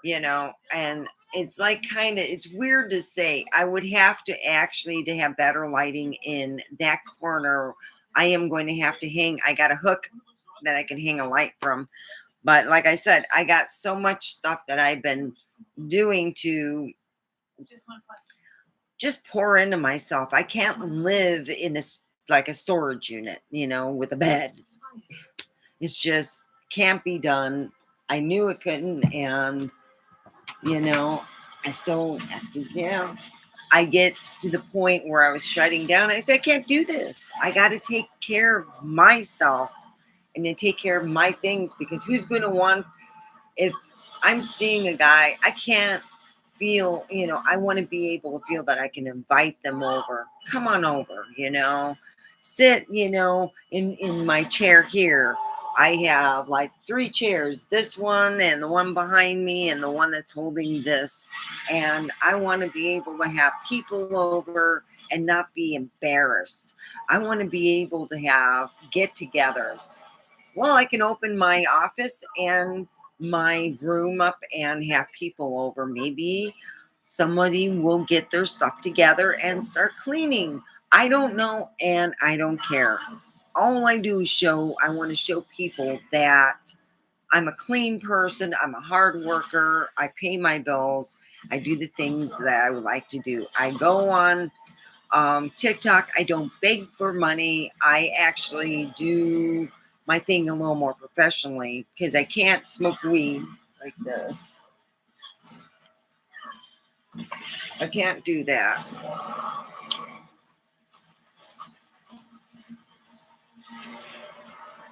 and it's like it's weird to say. I would have to actually to have better lighting in that corner. I am going to have to I got a hook that I can hang a light from. But like I said, I got so much stuff that I've been doing to just pour into myself. I can't live in a storage unit, with a bed. It's just can't be done. I knew it couldn't, and I still have to, I get to the point where I was shutting down. I said, I can't do this. I got to take care of myself and to take care of my things, because who's going to want, if I'm seeing a guy, I can't feel, I want to be able to feel that I can invite them over. Come on over, sit, in my chair here. I have like 3 chairs, this one and the one behind me and the one that's holding this. And I want to be able to have people over and not be embarrassed. I want to be able to have get-togethers. Well, I can open my office and my room up and have people over. Maybe somebody will get their stuff together and start cleaning. I don't know, and I don't care. All I do is I want to show people that I'm a clean person. I'm a hard worker. I pay my bills. I do the things that I would like to do. I go on TikTok. I don't beg for money. I actually do my thing a little more professionally, because I can't smoke weed like this. I can't do that.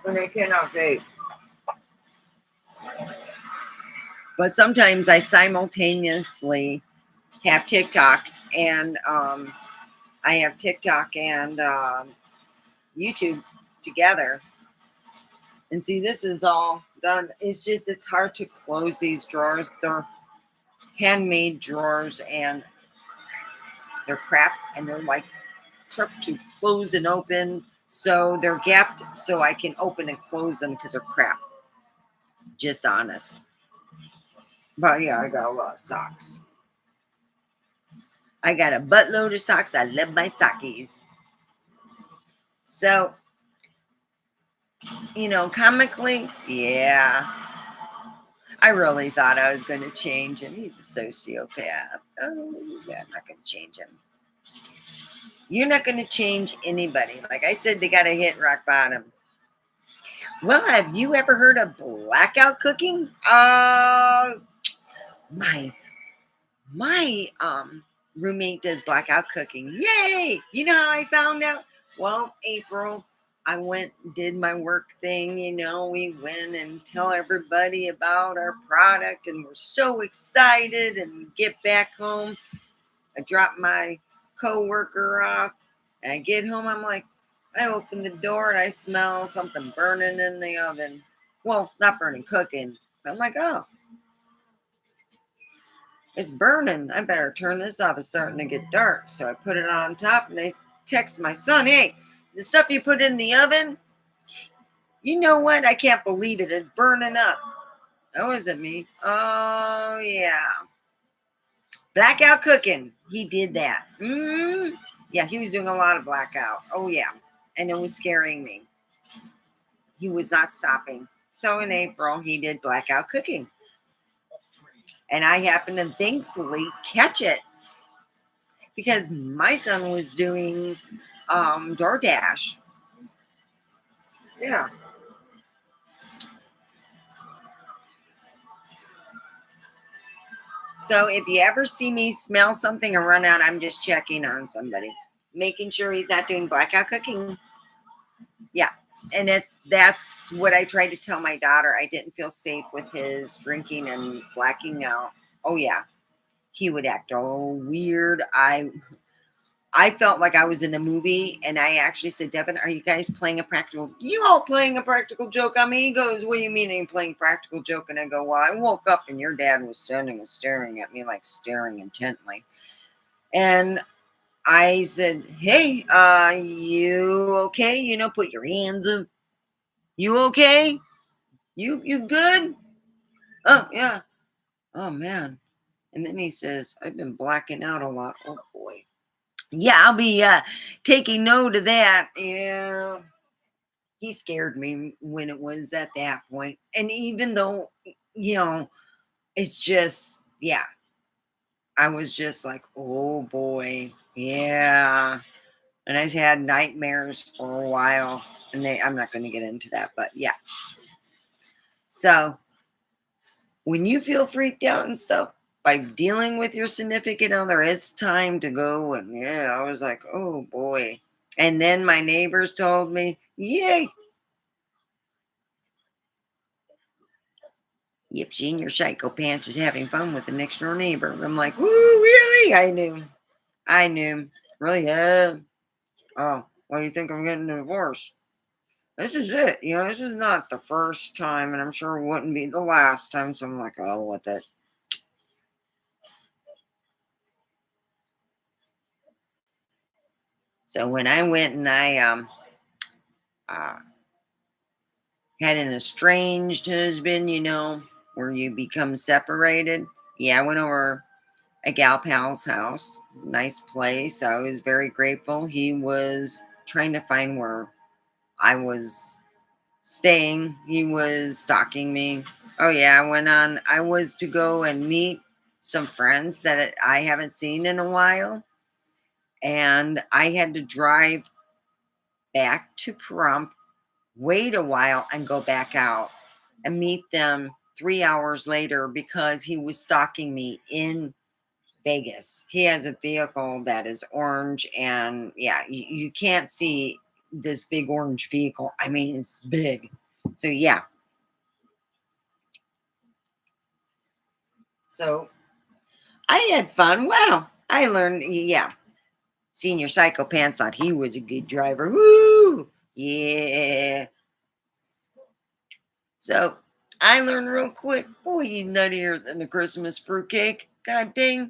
And I cannot vape. But sometimes I simultaneously have TikTok and I have TikTok and YouTube together. And see, this is all done. It's hard to close these drawers. They're handmade drawers and they're crap, and they're like crap to close and open. So they're gapped so I can open and close them because they're crap. Just honest. But yeah, I got a lot of socks. I got a buttload of socks. I love my sockies. So, comically, yeah. I really thought I was going to change him. He's a sociopath. Oh, yeah, I'm not going to change him. You're not going to change anybody. Like I said, they got to hit rock bottom. Well, have you ever heard of blackout cooking? My roommate does blackout cooking. Yay! You know how I found out? Well, April, I went and did my work thing. We went and tell everybody about our product, and we're so excited. And we get back home. I drop my coworker off, and I get home. I'm like, I open the door and I smell something burning in the oven. Well, not burning, cooking. I'm like, oh, it's burning. I better turn this off. It's starting to get dark. So I put it on top and I text my son, hey, the stuff you put in the oven, you know what? I can't believe it. It's burning up. That wasn't me. Oh, yeah. Blackout cooking. He did that. Yeah, he was doing a lot of blackout. Oh, yeah. And it was scaring me. He was not stopping. So in April, he did blackout cooking. And I happened to thankfully catch it because my son was doing DoorDash. Yeah. So if you ever see me smell something or run out, I'm just checking on somebody, making sure he's not doing blackout cooking. Yeah. And that's what I tried to tell my daughter. I didn't feel safe with his drinking and blacking out. Oh, yeah. He would act all weird. I felt like I was in a movie, and I actually said, Devin, are you guys playing a practical? You all playing a practical joke on me? He goes, what do you mean I'm playing practical joke? And I go, well, I woke up and your dad was standing and staring at me, like staring intently. And I said, hey, you okay? Put your hands up. You okay? You good? Oh, yeah. Oh, man. And then he says, I've been blacking out a lot. Oh, boy. Yeah, I'll be taking note of that. Yeah. He scared me when it was at that point. And even though, it's just, yeah. I was just like, oh, boy. Yeah. And I had nightmares for a while. And I'm not going to get into that, but yeah. So when you feel freaked out and stuff, by dealing with your significant other, it's time to go. And yeah, I was like, oh boy. And then my neighbors told me, yay. Yep, Junior Psycho Pants is having fun with the next door neighbor. I'm like, woo, really? I knew. I knew. Really? Yeah. Oh, why do you think I'm getting a divorce? This is it. You know, this is not the first time, and I'm sure it wouldn't be the last time. So I'm like, oh, what the. So when I went and I uh, had an estranged husband, you know, where you become separated. Yeah, I went over a gal pal's house. Nice place. I was very grateful. He was trying to find where I was staying. He was stalking me. Oh yeah, I was to go and meet some friends that I haven't seen in a while. And I had to drive back to Pahrump, wait a while, and go back out and meet them 3 hours later because he was stalking me in Vegas. He has a vehicle that is orange, and yeah, you can't see this big orange vehicle. I mean, it's big. So yeah. So I had fun. Wow. I learned, yeah. Senior Psycho Pants thought he was a good driver. Woo! Yeah. So I learned real quick. Boy, he's nuttier than the Christmas fruitcake. God dang.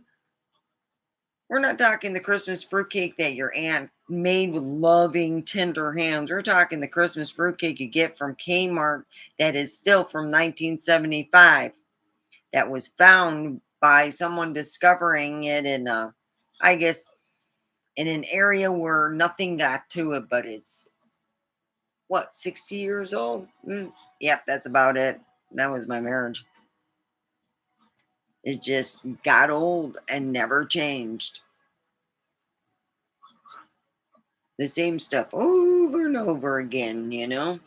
We're not talking the Christmas fruitcake that your aunt made with loving, tender hands. We're talking the Christmas fruitcake you get from Kmart that is still from 1975. That was found by someone discovering it in, I guess, in an area where nothing got to it, but it's, what, 60 years old? Yep, that's about it. That was my marriage. It just got old and never changed. The same stuff over and over again, you know?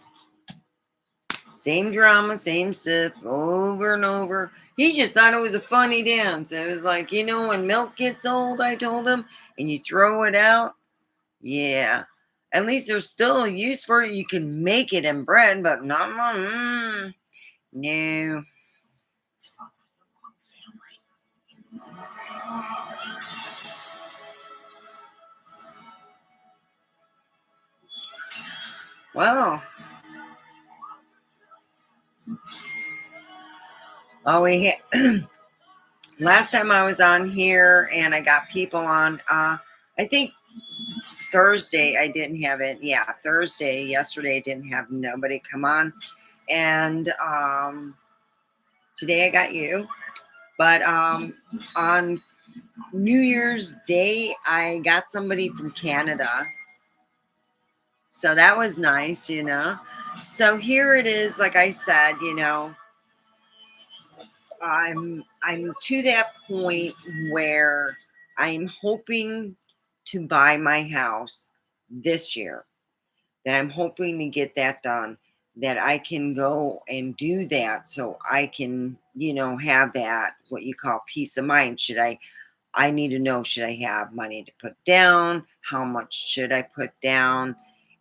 Same drama, same stuff over and over. He just thought it was a funny dance. It was like, you know, when milk gets old, I told him, and you throw it out. Yeah. At least there's still a use for it. You can make it in bread, but not no. Well, we last time I was on here and I got people on, I think Thursday I didn't have it. Yeah, Thursday, yesterday I didn't have nobody come on. And today I got you. But on New Year's Day, I got somebody from Canada. So that was nice, you know. So here it is, like I said, you know, I'm to that point where I'm hoping to buy my house this year. That I'm hoping to get that done. That I can go and do that so I can, you know, have that what you call peace of mind. I need to know, should I have money to put down? How much should I put down?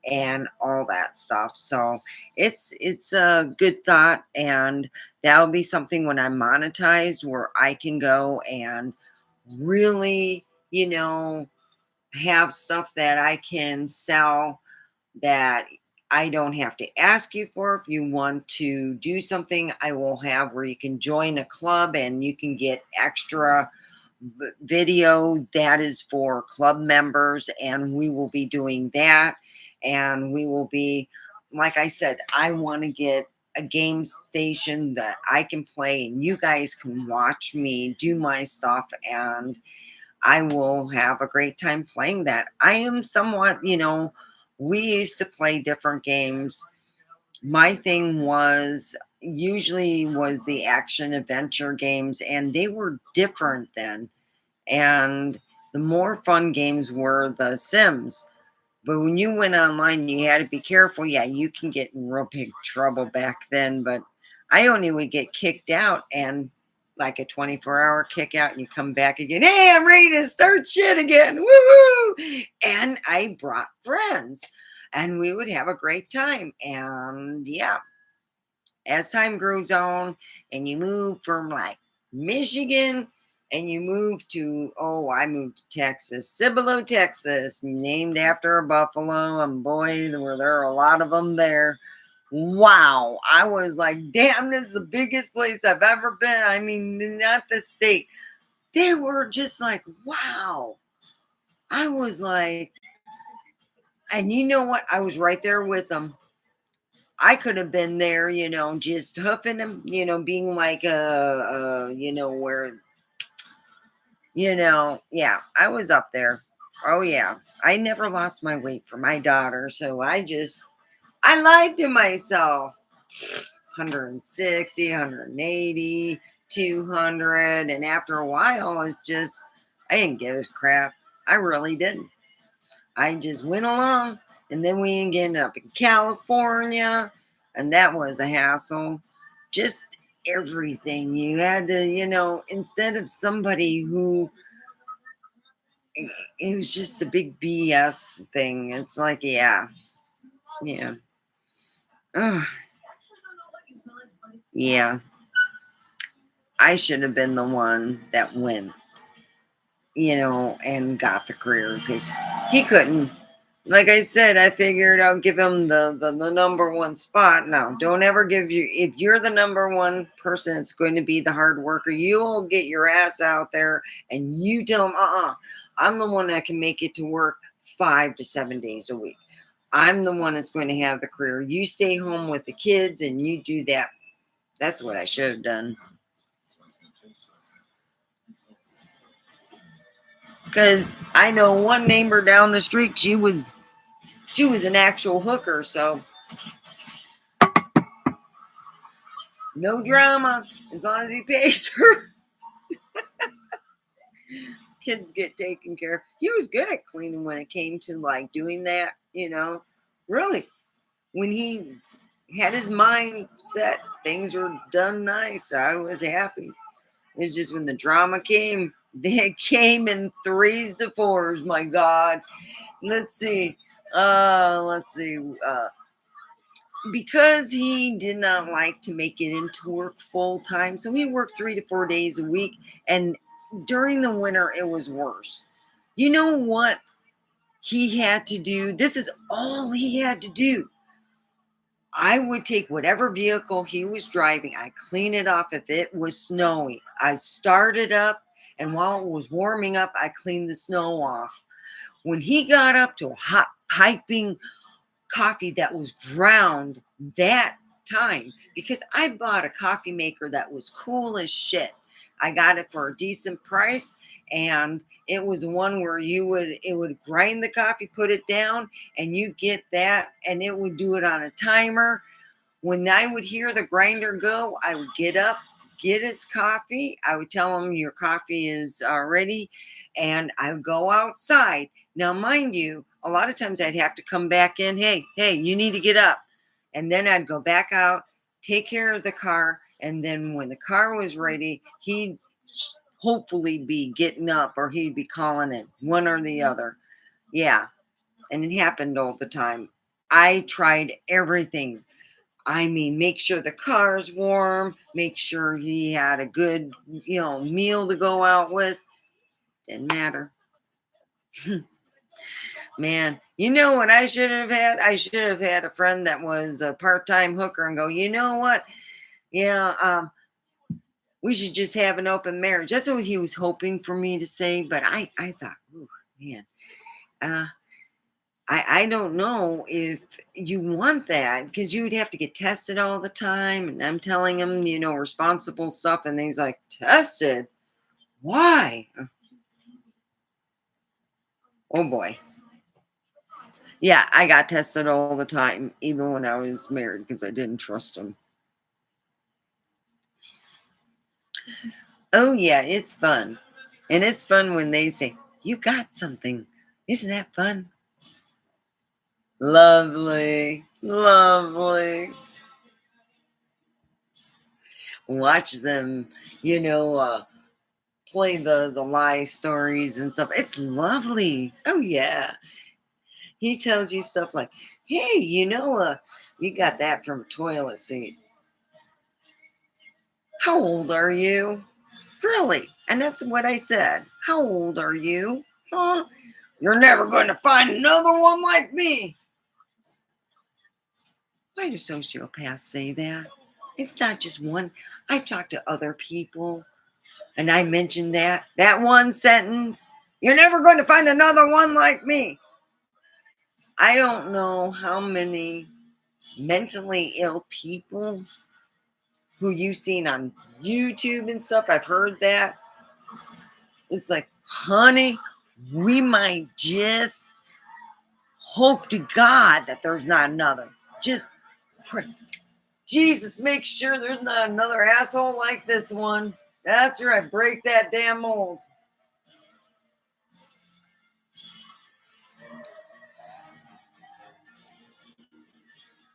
And all that stuff. So it's a good thought, and that'll be something when I'm monetized where I can go and really, you know, have stuff that I can sell that I don't have to ask you for. If you want to do something, I will have where you can join a club and you can get extra video that is for club members, and we will be doing that. And we will be, like I said, I want to get a game station that I can play and you guys can watch me do my stuff, and I will have a great time playing that. I am somewhat, you know, we used to play different games. My thing was usually was the action adventure games, and they were different then. And the more fun games were the Sims. But when you went online, you had to be careful. Yeah, you can get in real big trouble back then, but I only would get kicked out, and like a 24-hour kick out, and you come back again. Hey, I'm ready to start shit again. Woohoo! And I brought friends, and we would have a great time. And yeah, as time grows on, and you move from like Michigan, and you move to, oh, I moved to Texas, Cibolo, Texas, named after a buffalo, and boy, there were a lot of them there. Wow, I was like, damn, this is the biggest place I've ever been. I mean, not the state. They were just like, wow. I was like, and you know what? I was right there with them. I could have been there, just hoofing them, being like where, yeah, I was up there. Oh yeah, I never lost my weight for my daughter, so I lied to myself. 160, 180, 200, and after a while, I didn't give a crap. I really didn't. I just went along, and then we ended up in California, and that was a hassle. Just everything. You had to, instead of somebody who, it was just a big BS thing. It's like, yeah. Ugh. Yeah. I should have been the one that went, and got the career, because he couldn't. Like I said, I figured I'll give him the number one spot. No, don't ever if you're the number one person, it's going to be the hard worker. You'll get your ass out there and you tell him, I'm the one that can make it to work 5 to 7 days a week. I'm the one that's going to have the career. You stay home with the kids and you do that. That's what I should have done. Because I know one neighbor down the street, she was an actual hooker, so no drama as long as he pays her. Kids get taken care of. He was good at cleaning when it came to like doing that, really. When he had his mind set, things were done nice. I was happy. It's just when the drama came, they came in 3s to 4s. My God. Let's see. Because he did not like to make it into work full time, so he worked 3 to 4 days a week, and during the winter it was worse. You know what he had to do? This is all he had to do. I would take whatever vehicle he was driving, I clean it off. If it was snowing, I started up, and while it was warming up, I cleaned the snow off. When he got up to hot piping coffee that was ground that time, because I bought a coffee maker that was cool as shit. I got it for a decent price, and it was one where it would grind the coffee, put it down, and you get that, and it would do it on a timer. When I would hear the grinder go, I would get up, get his coffee. I would tell him your coffee is ready, and I would go outside. Now, mind you, a lot of times I'd have to come back in. Hey, you need to get up. And then I'd go back out, take care of the car. And then when the car was ready, he'd hopefully be getting up, or he'd be calling in, one or the other. Yeah. And it happened all the time. I tried everything. I mean, make sure the car's warm, make sure he had a good, meal to go out with. Didn't matter. Man, you know what I should have had? I should have had a friend that was a part-time hooker and go, you know what? Yeah, we should just have an open marriage. That's what he was hoping for me to say. But I thought, ooh, man, I don't know if you want that, because you would have to get tested all the time. And I'm telling him, responsible stuff. And he's like, tested? Why? Oh boy. Yeah, I got tested all the time, even when I was married, because I didn't trust him. Oh yeah, it's fun. And it's fun when they say, you got something. Isn't that fun? Lovely. Lovely. watch them, play the lie stories and stuff. It's lovely. Oh yeah. He tells you stuff like, hey, you got that from a toilet seat. How old are you? Really? And that's what I said. How old are you? Huh? You're never going to find another one like me. Why do sociopaths say that? It's not just one. I've talked to other people and I mentioned that one sentence. You're never going to find another one like me. I don't know how many mentally ill people who you've seen on YouTube and stuff. I've heard that. It's like, honey, we might just hope to God that there's not another. Just pray. Jesus, make sure there's not another asshole like this one. That's right. Break that damn mold.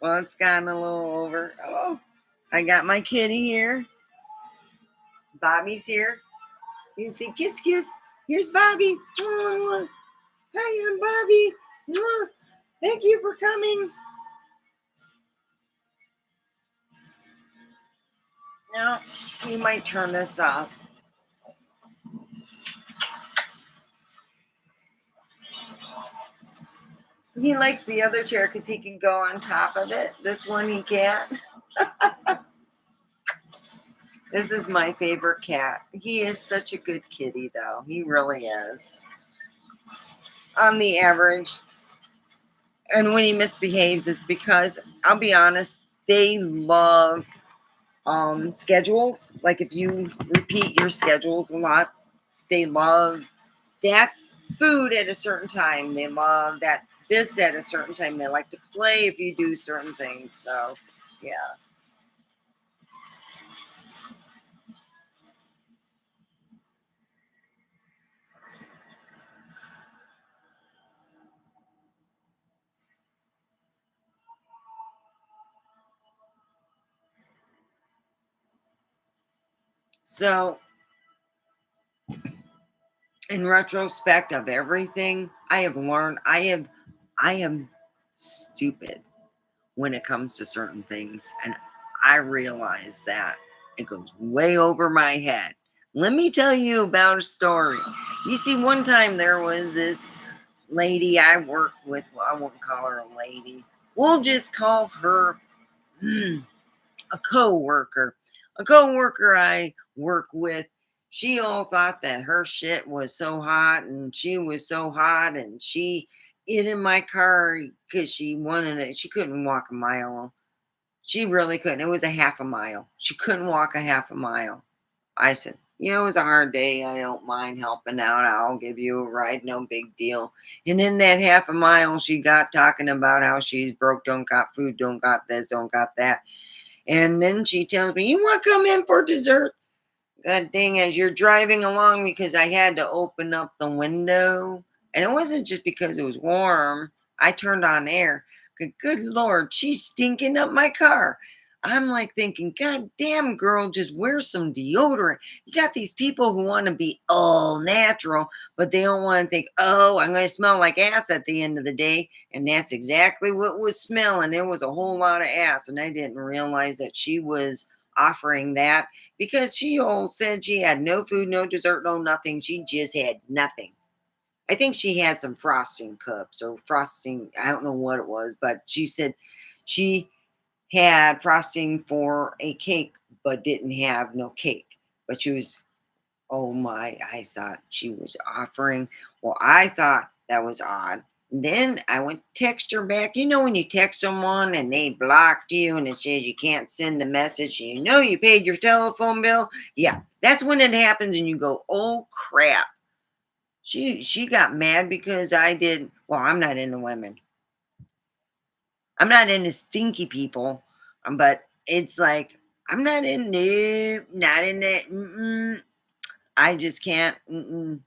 Well, it's gotten a little over. Oh, I got my kitty here. Bobby's here. You can see kiss, kiss. Here's Bobby. Hi, I'm Bobby. Thank you for coming. Now, you might turn this off. He likes the other chair because he can go on top of it. This one he can't. This is my favorite cat. He is such a good kitty, though. He really is. On the average. And when he misbehaves, it's because, I'll be honest, they love schedules. Like if you repeat your schedules a lot, they love that food at a certain time. They love that this at a certain time. They like to play if you do certain things. So, yeah. So, in retrospect of everything I have learned, I am stupid when it comes to certain things, and I realize that it goes way over my head. Let me tell you about a story. You see, one time there was this lady I worked with. Well, I won't call her a lady. We'll just call her a co-worker. A co-worker I work with. She all thought that her shit was so hot, and she was so hot, and she hid in my car because she wanted it. She couldn't walk a mile. She really couldn't. It was a half a mile. She couldn't walk a half a mile. I said, it was a hard day. I don't mind helping out. I'll give you a ride. No big deal. And in that half a mile, she got talking about how she's broke, don't got food, don't got this, don't got that. And then she tells me, you want to come in for dessert? God dang, as you're driving along, because I had to open up the window. And it wasn't just because it was warm. I turned on air. Good Lord, she's stinking up my car. I'm like thinking, God damn, girl, just wear some deodorant. You got these people who want to be all natural, but they don't want to think, oh, I'm going to smell like ass at the end of the day. And that's exactly what was smelling. There was a whole lot of ass. And I didn't realize that she was offering that because she all said she had no food, no dessert, no nothing. She just had nothing. I think she had some frosting cups or frosting. I don't know what it was, but she said she had frosting for a cake, but didn't have no cake. But she was, oh my, I thought she was offering. Well, I thought that was odd. Then I went text her back. You know, when you text someone and they blocked you and it says you can't send the message, and you know you paid your telephone bill. Yeah, that's when it happens, and you go, oh crap. She got mad because I did. Well, I'm not into women. I'm not into stinky people, but it's like I'm not into, not into. I just can't. And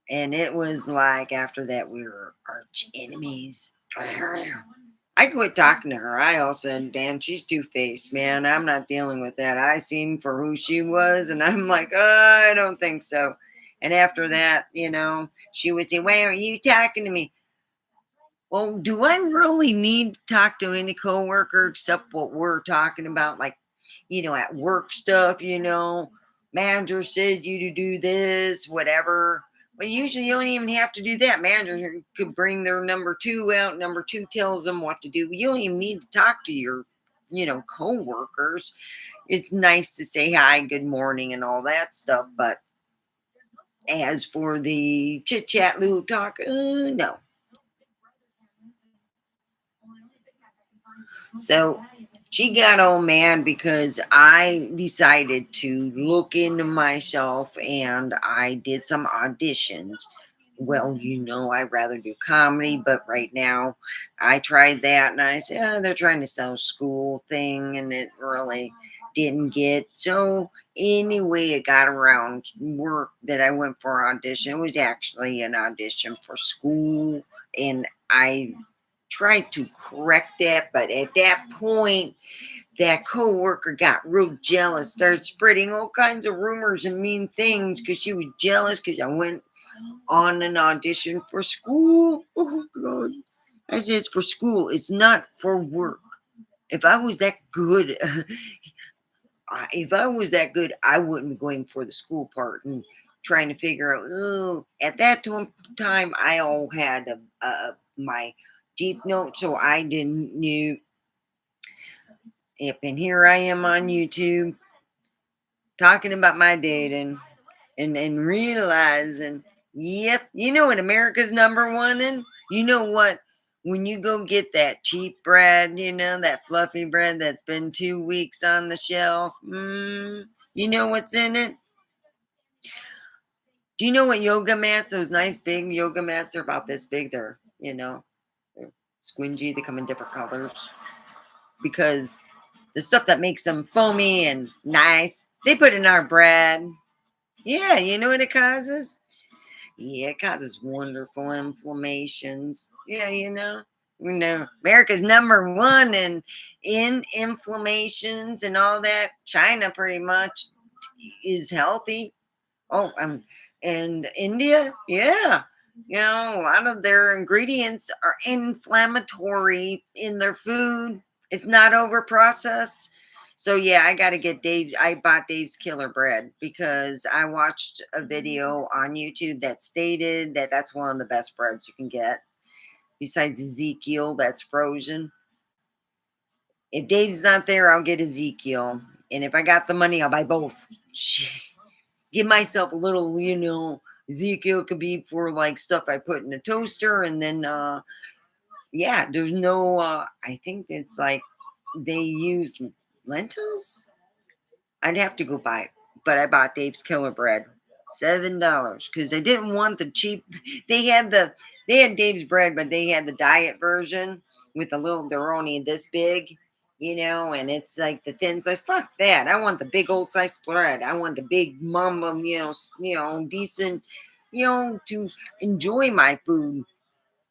it was like after that we were arch enemies. I quit talking to her. I also said, "Dan, she's two-faced, man. I'm not dealing with that." I seen for who she was, and I'm like, I don't think so. And after that, she would say, "Why aren't you talking to me?" Well, do I really need to talk to any coworker except what we're talking about, like, at work stuff, manager said you to do this, whatever. But usually you don't even have to do that. Managers could bring their number two out. Number two tells them what to do. You don't even need to talk to your, coworkers. It's nice to say hi, good morning, and all that stuff. But as for the chit chat, little talk, no. So she got all mad because I decided to look into myself and I did some auditions. Well, I'd rather do comedy, but right now I tried that and I said, they're trying to sell school thing and it really didn't get. So anyway, it got around work that I went for audition. It was actually an audition for school and I tried to correct that, but at that point, that coworker got real jealous, started spreading all kinds of rumors and mean things because she was jealous because I went on an audition for school. Oh God! I said it's for school. It's not for work. If I was that good, I wouldn't be going for the school part and trying to figure out. Oh, at that time, I all had my deep note, so I didn't knew. Yep, and here I am on YouTube talking about my dating and realizing, yep, you know what America's number one in? You know what? When you go get that cheap bread, that fluffy bread that's been 2 weeks on the shelf, you know what's in it? Do you know what yoga mats, those nice big yoga mats are about this big? They're squingy. They come in different colors because the stuff that makes them foamy and nice, they put in our bread. Yeah, you know what it causes? Yeah, it causes wonderful inflammations. Yeah, America's number one in inflammations and all that. China pretty much is healthy. Oh, and India, yeah. A lot of their ingredients are inflammatory in their food. It's not over processed. So yeah, I got to get Dave's. I bought Dave's Killer Bread because I watched a video on YouTube that stated that that's one of the best breads you can get. Besides Ezekiel, that's frozen. If Dave's not there, I'll get Ezekiel. And if I got the money, I'll buy both. Give myself a little, Ezekiel could be for like stuff I put in a toaster. And then, yeah, there's no, I think it's like they use lentils. I'd have to go buy it. But I bought Dave's Killer Bread. $7 because I didn't want the cheap. They had Dave's bread, but they had the diet version with they're only this big, and it's like the thin size. Fuck that. I want the big old size bread. I want the big mama, decent, to enjoy my food.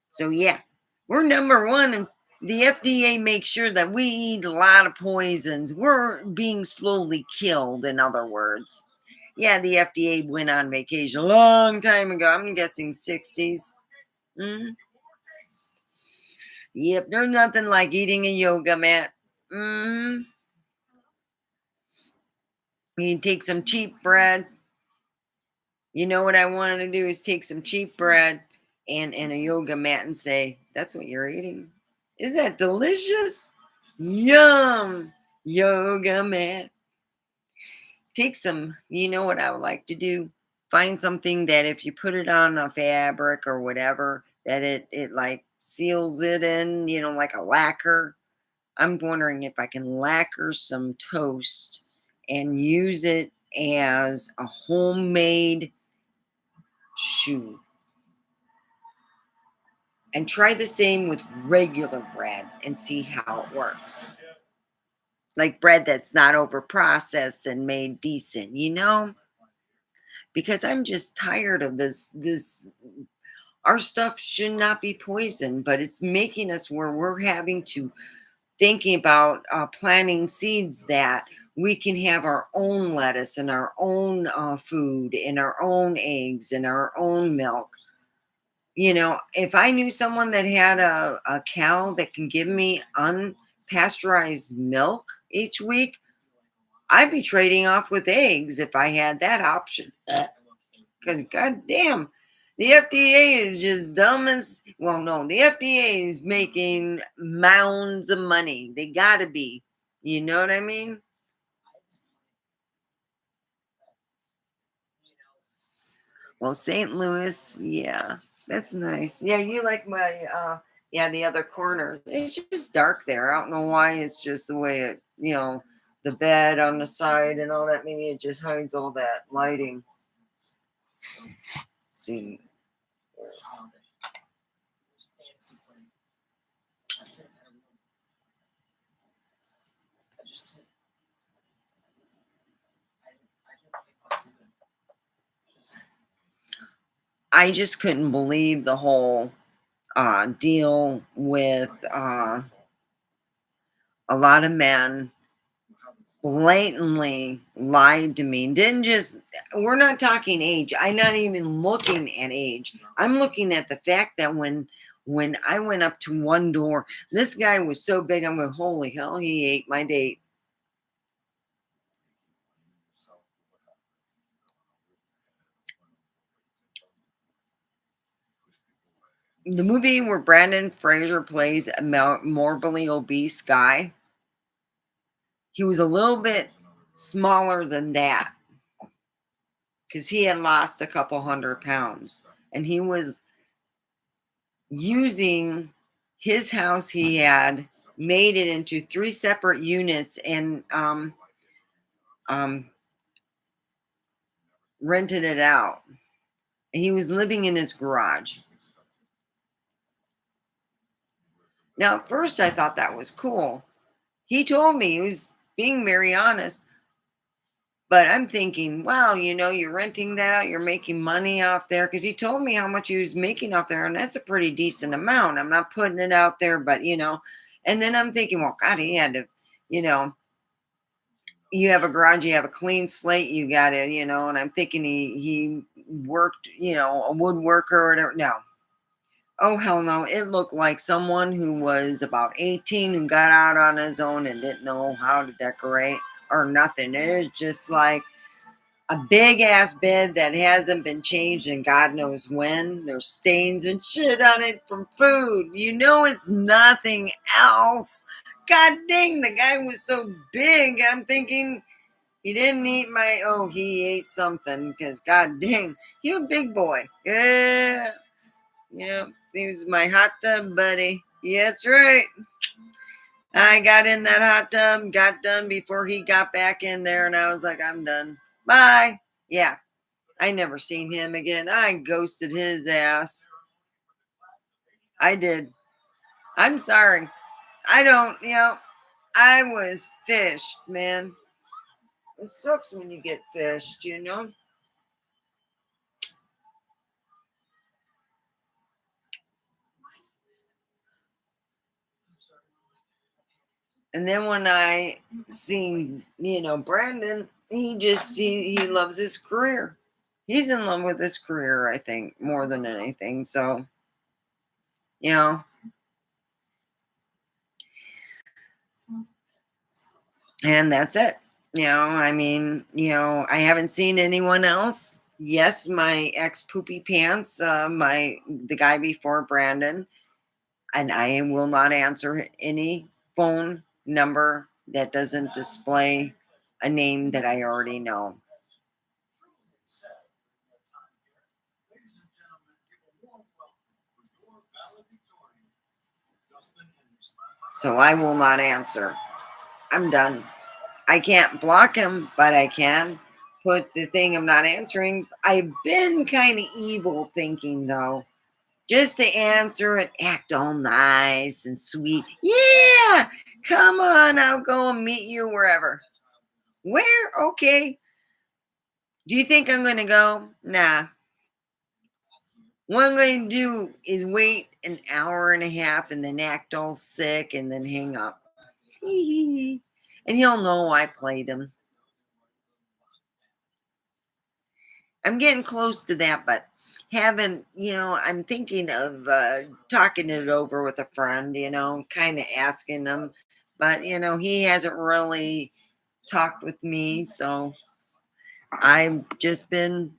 So yeah, we're number one, and the FDA makes sure that we eat a lot of poisons. We're being slowly killed, in other words. Yeah, the FDA went on vacation a long time ago. I'm guessing 60s. Yep, there's nothing like eating a yoga mat. You can take some cheap bread. You know what I want to do is take some cheap bread and a yoga mat and say, that's what you're eating. Is that delicious? Yum! Yoga mat. Take some, you know what I would like to do? Find something that if you put it on a fabric or whatever, that it like seals it in, like a lacquer. I'm wondering if I can lacquer some toast and use it as a homemade shoe. And try the same with regular bread and see how it works. Like bread that's not over processed and made decent, because I'm just tired of this Our stuff should not be poisoned, but it's making us where we're having to thinking about planting seeds that we can have our own lettuce and our own food and our own eggs and our own milk. You know, if I knew someone that had a cow that can give me unpasteurized milk each week, I'd be trading off with eggs if I had that option. Because goddamn, the FDA is just dumb as well. No, the FDA is making mounds of money. They gotta be. You know what I mean? Well, St. Louis, yeah, that's nice. Yeah, you like my yeah, the other corner. It's just dark there. I don't know why. It's just the way it, the bed on the side and all that. Maybe it just hides all that lighting. See, I just couldn't believe the whole deal with a lot of men blatantly lied to me. Didn't just, we're not talking age. I'm not even looking at age. I'm looking at the fact that when I went up to one door, this guy was so big, I'm going, holy hell, he ate my date. The movie where Brandon Fraser plays a morbidly obese guy, he was a little bit smaller than that because he had lost a couple 100 pounds, and he was using his house. He had made it into 3 separate units and um, rented it out. And he was living in his garage. Now, at first, I thought that was cool. He told me he was being very honest. But I'm thinking, wow, you're renting that out, you're making money off there. Because he told me how much he was making off there, and that's a pretty decent amount. I'm not putting it out there, but and then I'm thinking, well, God, he had to, you know, you have a garage, you have a clean slate, you got it, and I'm thinking he worked, a woodworker or whatever. No. Oh hell no. It looked like someone who was about 18 who got out on his own and didn't know how to decorate or nothing. It was just like a big ass bed that hasn't been changed in God knows when. There's stains and shit on it from food. It's nothing else. God dang, the guy was so big. I'm thinking he didn't eat he ate something because God dang, you a big boy. Yeah. Yeah. He was my hot tub buddy. Yeah, that's right. I got in that hot tub, got done before he got back in there, and I was like, I'm done. Bye. Yeah. I never seen him again. I ghosted his ass. I did. I'm sorry. I don't, I was fished, man. It sucks when you get fished. And then when I seen, Brandon, he loves his career. He's in love with his career, I think, more than anything. So, you know, and that's it. I mean, I haven't seen anyone else. Yes, my ex poopy pants, the guy before Brandon, and I will not answer any phone number that doesn't display a name that I already know. So I will not answer. I'm done. I can't block him, but I can put the thing I'm not answering. I've been kind of evil thinking though, just to answer and act all nice and sweet. Yeah, come on, I'll go and meet you wherever. Where? Okay. Do you think I'm going to go? Nah. What I'm going to do is wait an hour and a half and then act all sick and then hang up. And he'll know I played him. I'm getting close to that, but I'm thinking of talking it over with a friend, kind of asking him. But, he hasn't really talked with me. So I've just been,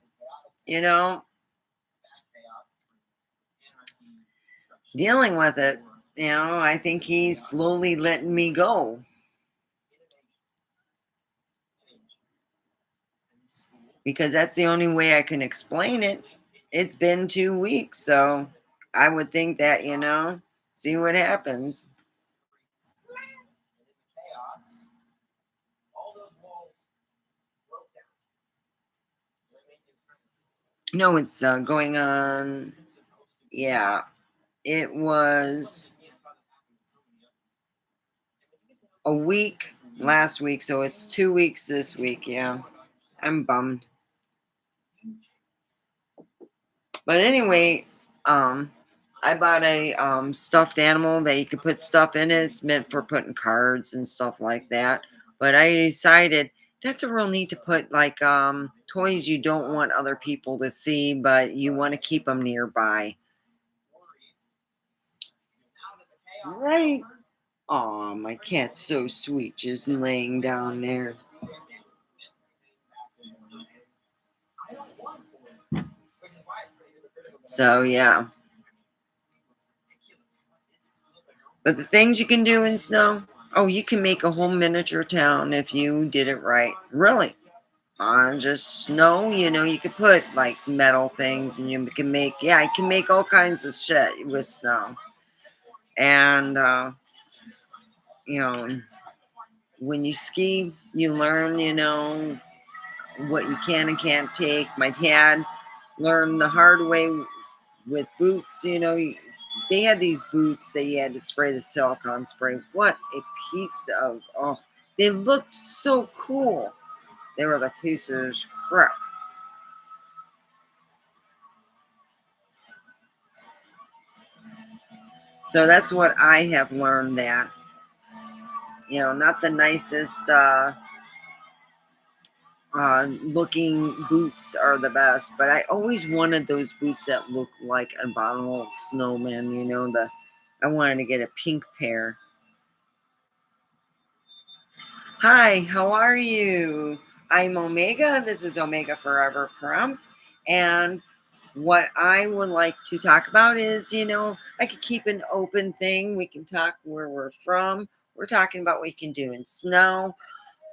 you know, dealing with it. I think he's slowly letting me go because that's the only way I can explain it. It's been 2 weeks, so I would think that, see what happens. No, it's going on. Yeah, it was a week last week, so it's 2 weeks this week. Yeah, I'm bummed. But anyway, I bought a stuffed animal that you can put stuff in it. It's meant for putting cards and stuff like that. But I decided that's a real need to put like toys you don't want other people to see, but you want to keep them nearby. Right. Oh, my cat's so sweet, just laying down there. So yeah. But the things you can do in snow, oh, you can make a whole miniature town if you did it right. Really. On just snow, you could put like metal things and you can make all kinds of shit with snow. And, you know, when you ski, you learn, what you can and can't take. My dad learned the hard way with boots, they had these boots that you had to spray the silicone spray. What a piece of, oh, they looked so cool. They were the pieces of crap. So that's what I have learned that, not the nicest looking boots are the best, but I always wanted those boots that look like an abominable snowman, I wanted to get a pink pair. Hi, how are you? I'm Omega. This is Omega Forever Param. And what I would like to talk about is, I could keep an open thing. We can talk where we're from. We're talking about what you can do in snow,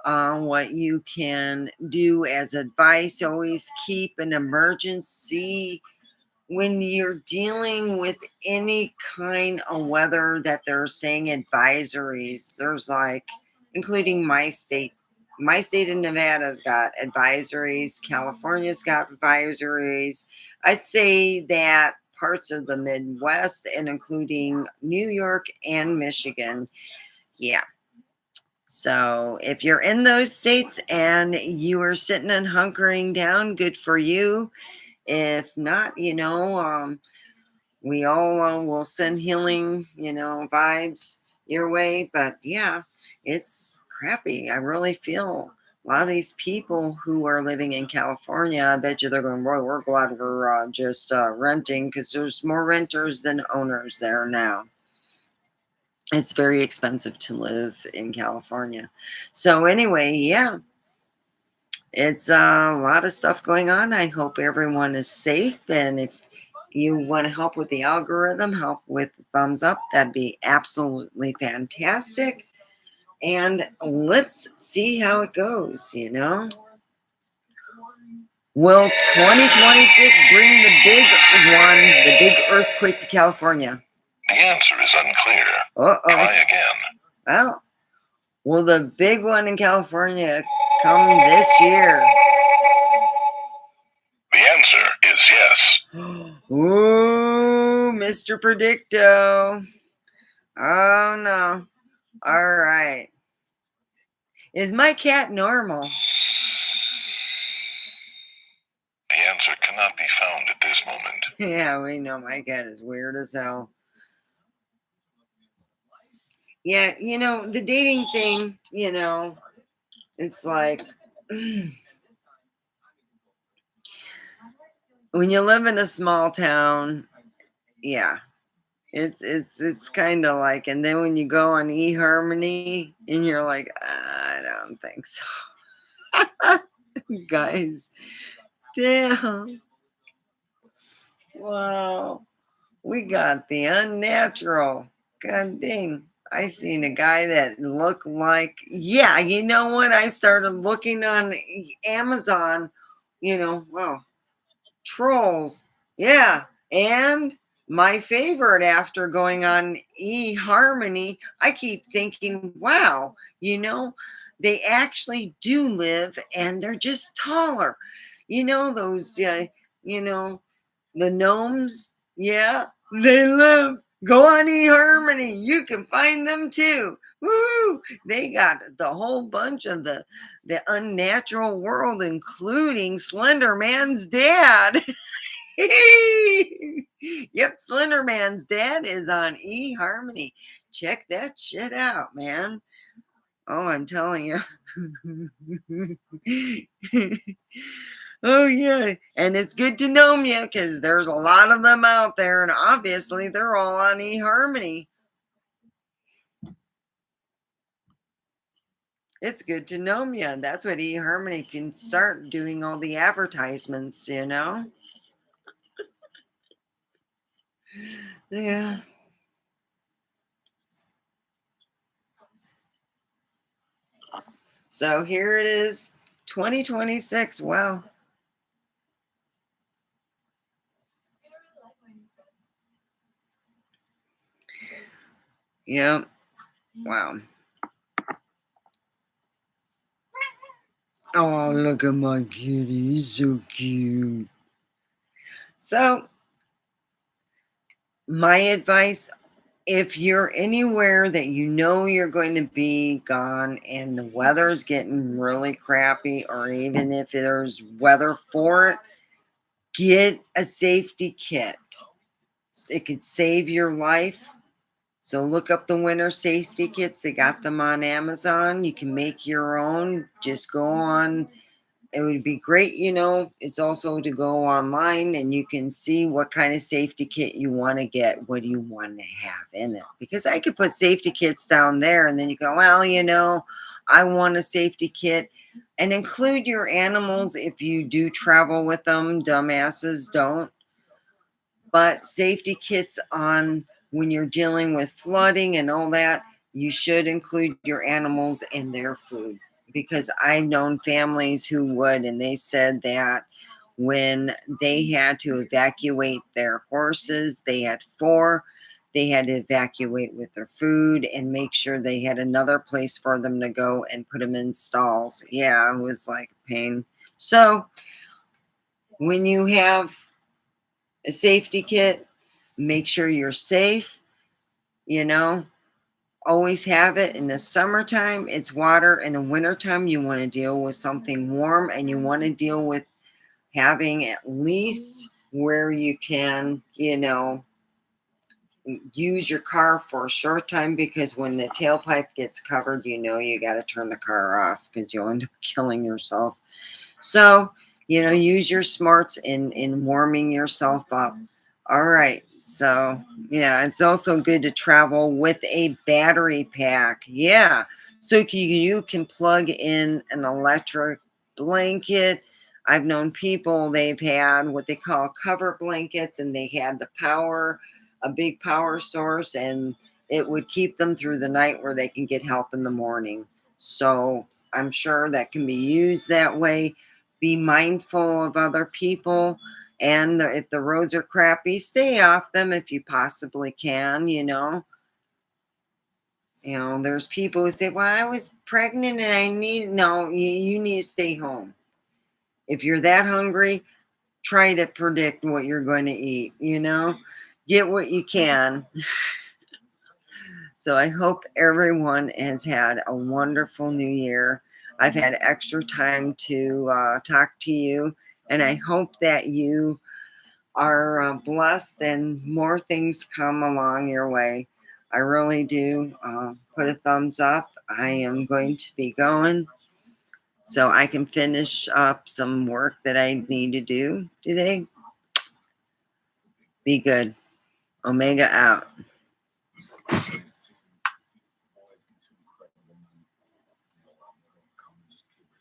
what you can do as advice. Always keep an emergency when you're dealing with any kind of weather that they're saying advisories. There's like, including my state. My state of Nevada's got advisories. California's got advisories. I'd say that parts of the Midwest and including New York and Michigan. Yeah. So if you're in those states and you are sitting and hunkering down, good for you. If not, we all will send healing, vibes your way. But yeah, it's crappy. I really feel a lot of these people who are living in California, I bet you they're going, boy, we're glad we're just renting because there's more renters than owners there now. It's very expensive to live in California. So anyway, yeah, it's a lot of stuff going on. I hope everyone is safe. And if you want to help with the algorithm, help with the thumbs up, that'd be absolutely fantastic. And let's see how it goes, Will 2026 bring the big one, the big earthquake to California? The answer is unclear. Uh-oh. Try again. Well, will the big one in California come this year? The answer is yes. Ooh, Mr. Predicto. Oh, no. All right. Is my cat normal? The answer cannot be found at this moment. Yeah, we know my cat is weird as hell. Yeah, the dating thing, it's like when you live in a small town, yeah, it's kind of like, and then when you go on eHarmony and you're like, I don't think so. Guys, damn. Wow. We got the unnatural. God dang. I seen a guy that looked like, yeah, you know what? I started looking on Amazon, wow, trolls. Yeah. And my favorite after going on eHarmony, I keep thinking, wow, they actually do live and they're just taller. Those, you know, the gnomes, yeah, they live. Go on eHarmony. You can find them too. Woo! They got the whole bunch of the unnatural world, including Slender Man's dad. Yep, Slender Man's dad is on eHarmony. Check that shit out, man. Oh, I'm telling you. Oh yeah, and it's good to know you because there's a lot of them out there, and obviously they're all on eHarmony. It's good to know you. That's what eHarmony can start doing all the advertisements. Yeah. So here it is, 2026. Wow. Yep. Wow. Oh, look at my kitty. He's so cute. So, my advice, if you're anywhere that you know you're going to be gone and the weather's getting really crappy, or even if there's weather for it, get a safety kit. It could save your life. So look up the winter safety kits. They got them on Amazon. You can make your own. Just go on. It would be great, it's also to go online and you can see what kind of safety kit you want to get. What do you want to have in it? Because I could put safety kits down there and then you go, well, I want a safety kit, and include your animals if you do travel with them. Dumbasses don't. But safety kits on when you're dealing with flooding and all that, you should include your animals and their food, because I've known families who would, and they said that when they had to evacuate their horses, they had four, they had to evacuate with their food and make sure they had another place for them to go and put them in stalls. Yeah, it was like a pain. So when you have a safety kit, make sure you're safe, you know, always have it. In the summertime, it's water. In the wintertime, you want to deal with something warm, and you want to deal with having at least where you can, use your car for a short time, because when the tailpipe gets covered, you got to turn the car off because you'll end up killing yourself. So, use your smarts in warming yourself up. All right. So, yeah, it's also good to travel with a battery pack. Yeah. So you can plug in an electric blanket. I've known people, they've had what they call cover blankets, and they had a big power source, and it would keep them through the night where they can get help in the morning. So I'm sure that can be used that way. Be mindful of other people, and if the roads are crappy, stay off them if you possibly can. There's people who say, well, I was pregnant and no, you need to stay home. If you're that hungry, try to predict what you're going to eat. Get what you can. So I hope everyone has had a wonderful new year. I've had extra time to talk to you, and I hope that you are blessed and more things come along your way. I really do. Put a thumbs up. I am going to be going so I can finish up some work that I need to do today. Be good. Omega out.